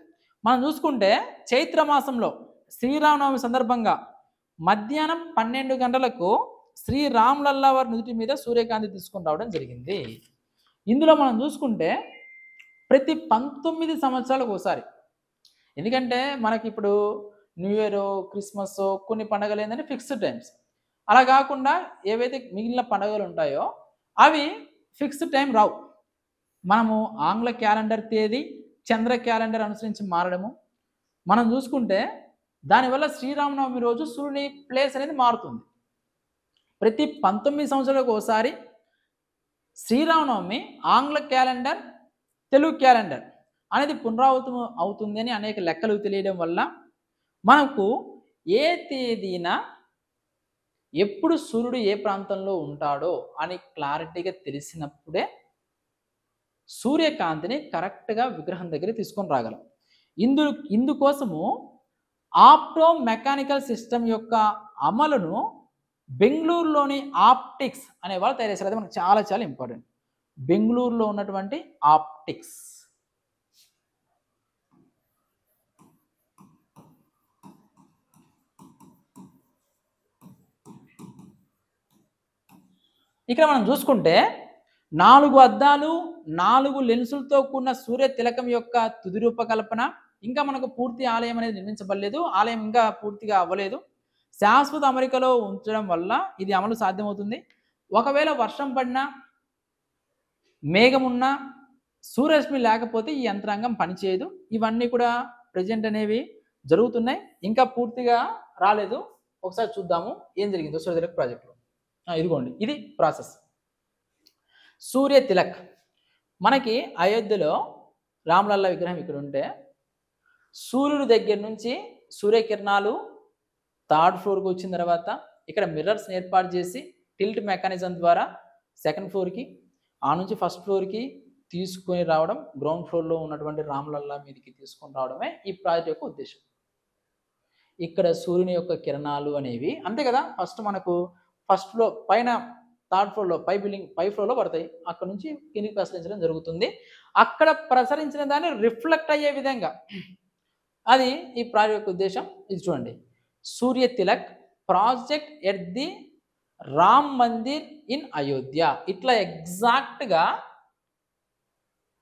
మనం చూసుకుంటే చైత్రమాసంలో శ్రీరామనవమి సందర్భంగా మధ్యాహ్నం 12 గంటలకు శ్రీ రామ్లల్లా వారి నుదుటి మీద సూర్యకాంతి తీసుకొని రావడం జరిగింది. ఇందులో మనం చూసుకుంటే ప్రతి 19 సంవత్సరాలకు ఒకసారి, ఎందుకంటే మనకి ఇప్పుడు న్యూ ఇయర్, క్రిస్మస్, కొన్ని పండుగలు ఏంటంటే ఫిక్స్డ్ టైమ్స్. అలా కాకుండా ఏవైతే మిగిలిన పండుగలు ఉంటాయో అవి ఫిక్స్డ్ టైం రావు. మనము ఆంగ్ల క్యాలెండర్ తేదీ చంద్ర క్యాలెండర్ అనుసరించి మారడము మనం చూసుకుంటే దానివల్ల శ్రీరామనవమి రోజు సూర్యుని ప్లేస్ అనేది మారుతుంది. ప్రతి 19 సంవత్సరాలకు ఒకసారి శ్రీరామనవమి ఆంగ్ల క్యాలెండర్, తెలుగు క్యాలెండర్ అనేది పునరావృతం అవుతుంది అని అనేక లెక్కలు తెలియడం వల్ల మనకు ఏ తేదీన ఎప్పుడు సూర్యుడు ఏ ప్రాంతంలో ఉంటాడో అని క్లారిటీగా తెలిసినప్పుడే సూర్యకాంతిని కరెక్ట్గా విగ్రహం దగ్గర తీసుకొని రాగలం. ఇందుకోసము ఆప్టో మెకానికల్ సిస్టమ్ యొక్క అమలును బెంగళూరులోని ఆప్టిక్స్ అనే వాళ్ళు తయారు చేశారు. అది మనకు చాలా చాలా ఇంపార్టెంట్. బెంగళూరులో ఉన్నటువంటి ఆప్టిక్స్. ఇక్కడ మనం చూసుకుంటే 4 అద్దాలు, 4 లెన్సులతో కూడిన సూర్య తిలకం యొక్క తుది రూపకల్పన, ఇంకా మనకు పూర్తి ఆలయం అనేది నిర్మించబడలేదు. ఆలయం ఇంకా పూర్తిగా అవ్వలేదు. శాశ్వత అమరికలో ఉంచడం వల్ల ఇది అమలు సాధ్యమవుతుంది. ఒకవేళ వర్షం పడినా, మేఘమున్నా, సూర్యరశ్మి లేకపోతే ఈ యంత్రాంగం పనిచేయదు. ఇవన్నీ కూడా ప్రజెంట్ అనేవి జరుగుతున్నాయి, ఇంకా పూర్తిగా రాలేదు. ఒకసారి చూద్దాము ఏం జరిగిందో సూర్య తిలక్ ప్రాజెక్టులో. ఇదిగోండి, ఇది ప్రాసెస్. సూర్య తిలక్ మనకి అయోధ్యలో రామ్లల్లా విగ్రహం ఇక్కడ ఉంటే సూర్యుడి దగ్గర నుంచి సూర్యకిరణాలు 3rd ఫ్లోర్కి వచ్చిన తర్వాత ఇక్కడ మిర్రర్స్ ఏర్పాటు చేసి టిల్ట్ మెకానిజం ద్వారా 2nd ఫ్లోర్కి, ఆ నుంచి 1st ఫ్లోర్కి తీసుకొని రావడం, గ్రౌండ్ ఫ్లోర్లో ఉన్నటువంటి రామ్లల్లా మీదకి తీసుకొని రావడమే ఈ ప్రాజెక్ట్ యొక్క ఉద్దేశం. ఇక్కడ సూర్యుని యొక్క కిరణాలు అనేవి అంతే కదా, ఫస్ట్ మనకు ఫస్ట్ ఫ్లో పైన థర్డ్ ఫ్లోర్లో పై ఫ్లోర్లో పడతాయి, అక్కడ నుంచి కిందికి ప్రసరించడం జరుగుతుంది. అక్కడ ప్రసరించిన దాన్ని రిఫ్లెక్ట్ అయ్యే విధంగా అది ఈ ప్రాజెక్ట్ యొక్క ఉద్దేశం. ఇది చూడండి, Surya Tilak project at the Ram Mandir in Ayodhya. ఇట్లా ఎగ్జాక్ట్గా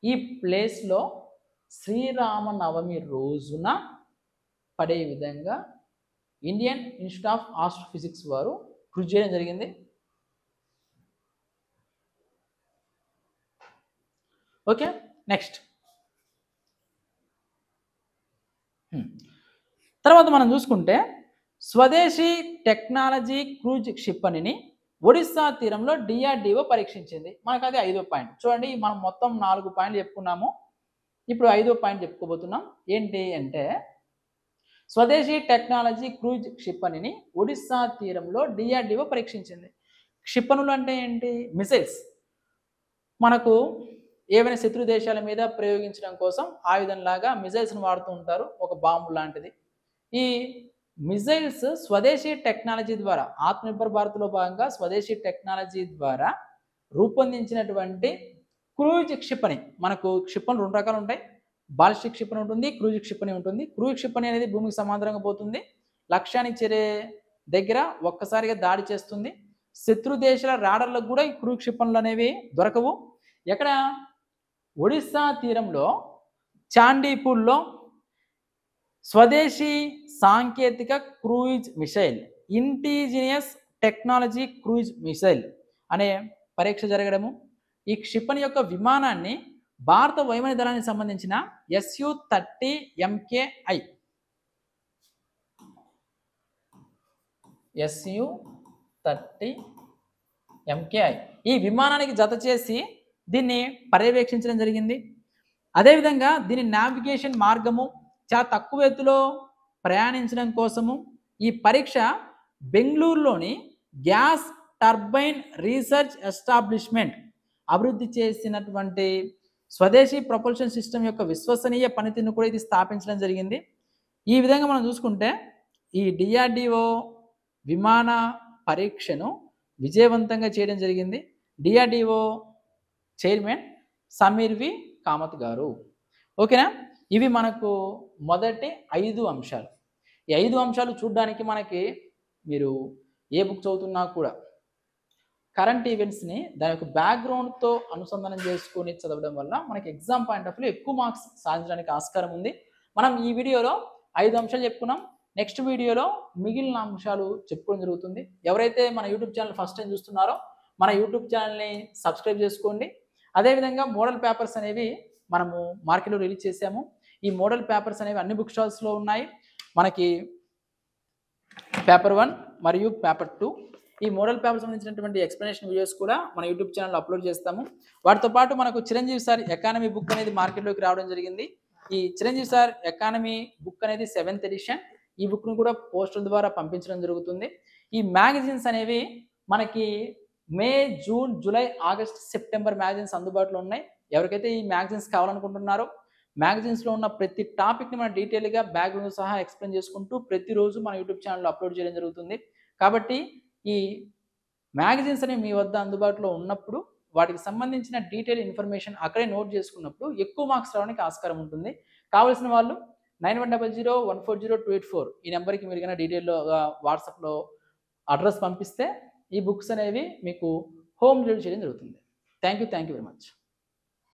ఈ ప్లేస్లో శ్రీరామనవమి రోజున పడే విధంగా ఇండియన్ ఇన్స్టిట్యూట్ ఆఫ్ ఆస్ట్రోఫిజిక్స్ వారు కృషి చేయడం జరిగింది. ఓకే, నెక్స్ట్ తర్వాత మనం చూసుకుంటే స్వదేశీ టెక్నాలజీ క్రూజ్ క్షిపణిని ఒడిస్సా తీరంలో డిఆర్డిఓ పరీక్షించింది. మనకు అది 5వ పాయింట్. చూడండి, మనం మొత్తం 4 పాయింట్లు చెప్పుకున్నాము, ఇప్పుడు 5వ పాయింట్ చెప్పుకోబోతున్నాం. ఏంటి అంటే స్వదేశీ టెక్నాలజీ క్రూజ్ క్షిపణిని ఒడిస్సా తీరంలో డిఆర్డిఓ పరీక్షించింది. క్షిపణులు అంటే ఏంటి? మిసైల్స్. మనకు ఏవైనా శత్రు దేశాల మీద ప్రయోగించడం కోసం ఆయుధంలాగా మిసైల్స్ని వాడుతూ ఉంటారు, ఒక బాంబు లాంటిది. ఈ మిసైల్స్ స్వదేశీ టెక్నాలజీ ద్వారా, ఆత్మనిర్భర్ భారత్లో భాగంగా స్వదేశీ టెక్నాలజీ ద్వారా రూపొందించినటువంటి క్రూజ్ క్షిపణి. మనకు క్షిపణులు 2 రకాలు ఉంటాయి, బాలిస్టిక్ క్షిపణి ఉంటుంది, క్రూజ్ క్షిపణి ఉంటుంది. క్రూజ్ క్షిపణి అనేది భూమికి సమాంతరంగా పోతుంది, లక్ష్యానికి చేరే దగ్గర ఒక్కసారిగా దాడి చేస్తుంది. శత్రు దేశాల రాడర్లకు కూడా ఈ క్రూజ్ క్షిపణులు అనేవి దొరకవు. ఎక్కడ? ఒడిస్సా తీరంలో చాండీపూర్లో స్వదేశీ సాంకేతిక cruise missile, indigenous technology cruise missile అనే పరీక్ష జరగడము. ఈ క్షిపణి యొక్క విమానాన్ని భారత వైమానిక దళానికి సంబంధించిన SU-30 MKI ఈ విమానానికి జత చేసి దీన్ని పర్యవేక్షించడం జరిగింది. అదేవిధంగా దీని నావిగేషన్ మార్గము చాలా తక్కువ ఎత్తులో ప్రయాణించడం కోసము ఈ పరీక్ష బెంగళూరులోని గ్యాస్ టర్బైన్ రీసెర్చ్ ఎస్టాబ్లిష్మెంట్ అభివృద్ధి చేసినటువంటి స్వదేశీ ప్రొపల్షన్ సిస్టమ్ యొక్క విశ్వసనీయ పనితీరును కూడా ఇది స్థాపించడం జరిగింది. ఈ విధంగా మనం చూసుకుంటే ఈ డిఆర్డిఓ విమాన పరీక్షను విజయవంతంగా చేయడం జరిగింది. డిఆర్డిఓ చైర్మన్ సమీర్ వి కామత్ గారు. ఓకేనా, ఇవి మనకు మొదటి 5 అంశాలు. ఈ 5 అంశాలు చూడడానికి మనకి మీరు ఏ బుక్ చదువుతున్నా కూడా కరెంట్ ఈవెంట్స్ని దాని యొక్క బ్యాక్గ్రౌండ్తో అనుసంధానం చేసుకొని చదవడం వల్ల మనకి ఎగ్జామ్ పాయింట్ ఆఫ్ వ్యూ ఎక్కువ మార్క్స్ సాధించడానికి ఆస్కారం ఉంది. మనం ఈ వీడియోలో 5 అంశాలు చెప్పుకున్నాం. నెక్స్ట్ వీడియోలో మిగిలిన అంశాలు చెప్పుకోవడం జరుగుతుంది. ఎవరైతే మన యూట్యూబ్ ఛానల్ ఫస్ట్ టైం చూస్తున్నారో మన యూట్యూబ్ ఛానల్ని సబ్స్క్రైబ్ చేసుకోండి. అదేవిధంగా మోడల్ పేపర్స్ అనేవి మనము మార్కెట్లో రిలీజ్ చేసాము. ఈ మోడల్ పేపర్స్ అనేవి అన్ని బుక్ స్టాల్స్లో ఉన్నాయి. మనకి పేపర్ 1 మరియు పేపర్ 2 ఈ మోడల్ పేపర్ సంబంధించినటువంటి ఎక్స్ప్లెనేషన్ వీడియోస్ కూడా మన యూట్యూబ్ ఛానల్లో అప్లోడ్ చేస్తాము. వాటితో పాటు మనకు చిరంజీవి సార్ ఎకానమీ బుక్ అనేది మార్కెట్లోకి రావడం జరిగింది. ఈ చిరంజీవి సార్ ఎకానమీ బుక్ అనేది 7th ఎడిషన్. ఈ బుక్ను కూడా పోస్టల్ ద్వారా పంపించడం జరుగుతుంది. ఈ మ్యాగజైన్స్ అనేవి మనకి May, June, July, August, September magazines అందుబాటులో ఉన్నాయి. ఎవరికైతే ఈ మ్యాగజైన్స్ కావాలనుకుంటున్నారో మ్యాగజైన్స్లో ఉన్న ప్రతి టాపిక్ని మనం డీటెయిల్గా బ్యాక్గ్రౌండ్ సహా ఎక్స్ప్లెయిన్ చేసుకుంటూ ప్రతిరోజు మన యూట్యూబ్ ఛానల్లో అప్లోడ్ చేయడం జరుగుతుంది. కాబట్టి ఈ మ్యాగజైన్స్ అనేవి మీ వద్ద అందుబాటులో ఉన్నప్పుడు వాటికి సంబంధించిన డీటెయిల్ ఇన్ఫర్మేషన్ అక్కడే నోట్ చేసుకున్నప్పుడు ఎక్కువ మార్క్స్ రావడానికి ఆస్కారం ఉంటుంది. కావాల్సిన వాళ్ళు 9100140284 ఈ నెంబర్కి మీరు కన్నా డీటెయిల్లో వాట్సాప్లో అడ్రస్ పంపిస్తే ఈ బుక్స్ అనేవి మీకు హోమ్ డెలివరీ చేయడం జరుగుతుంది. Thank you very much.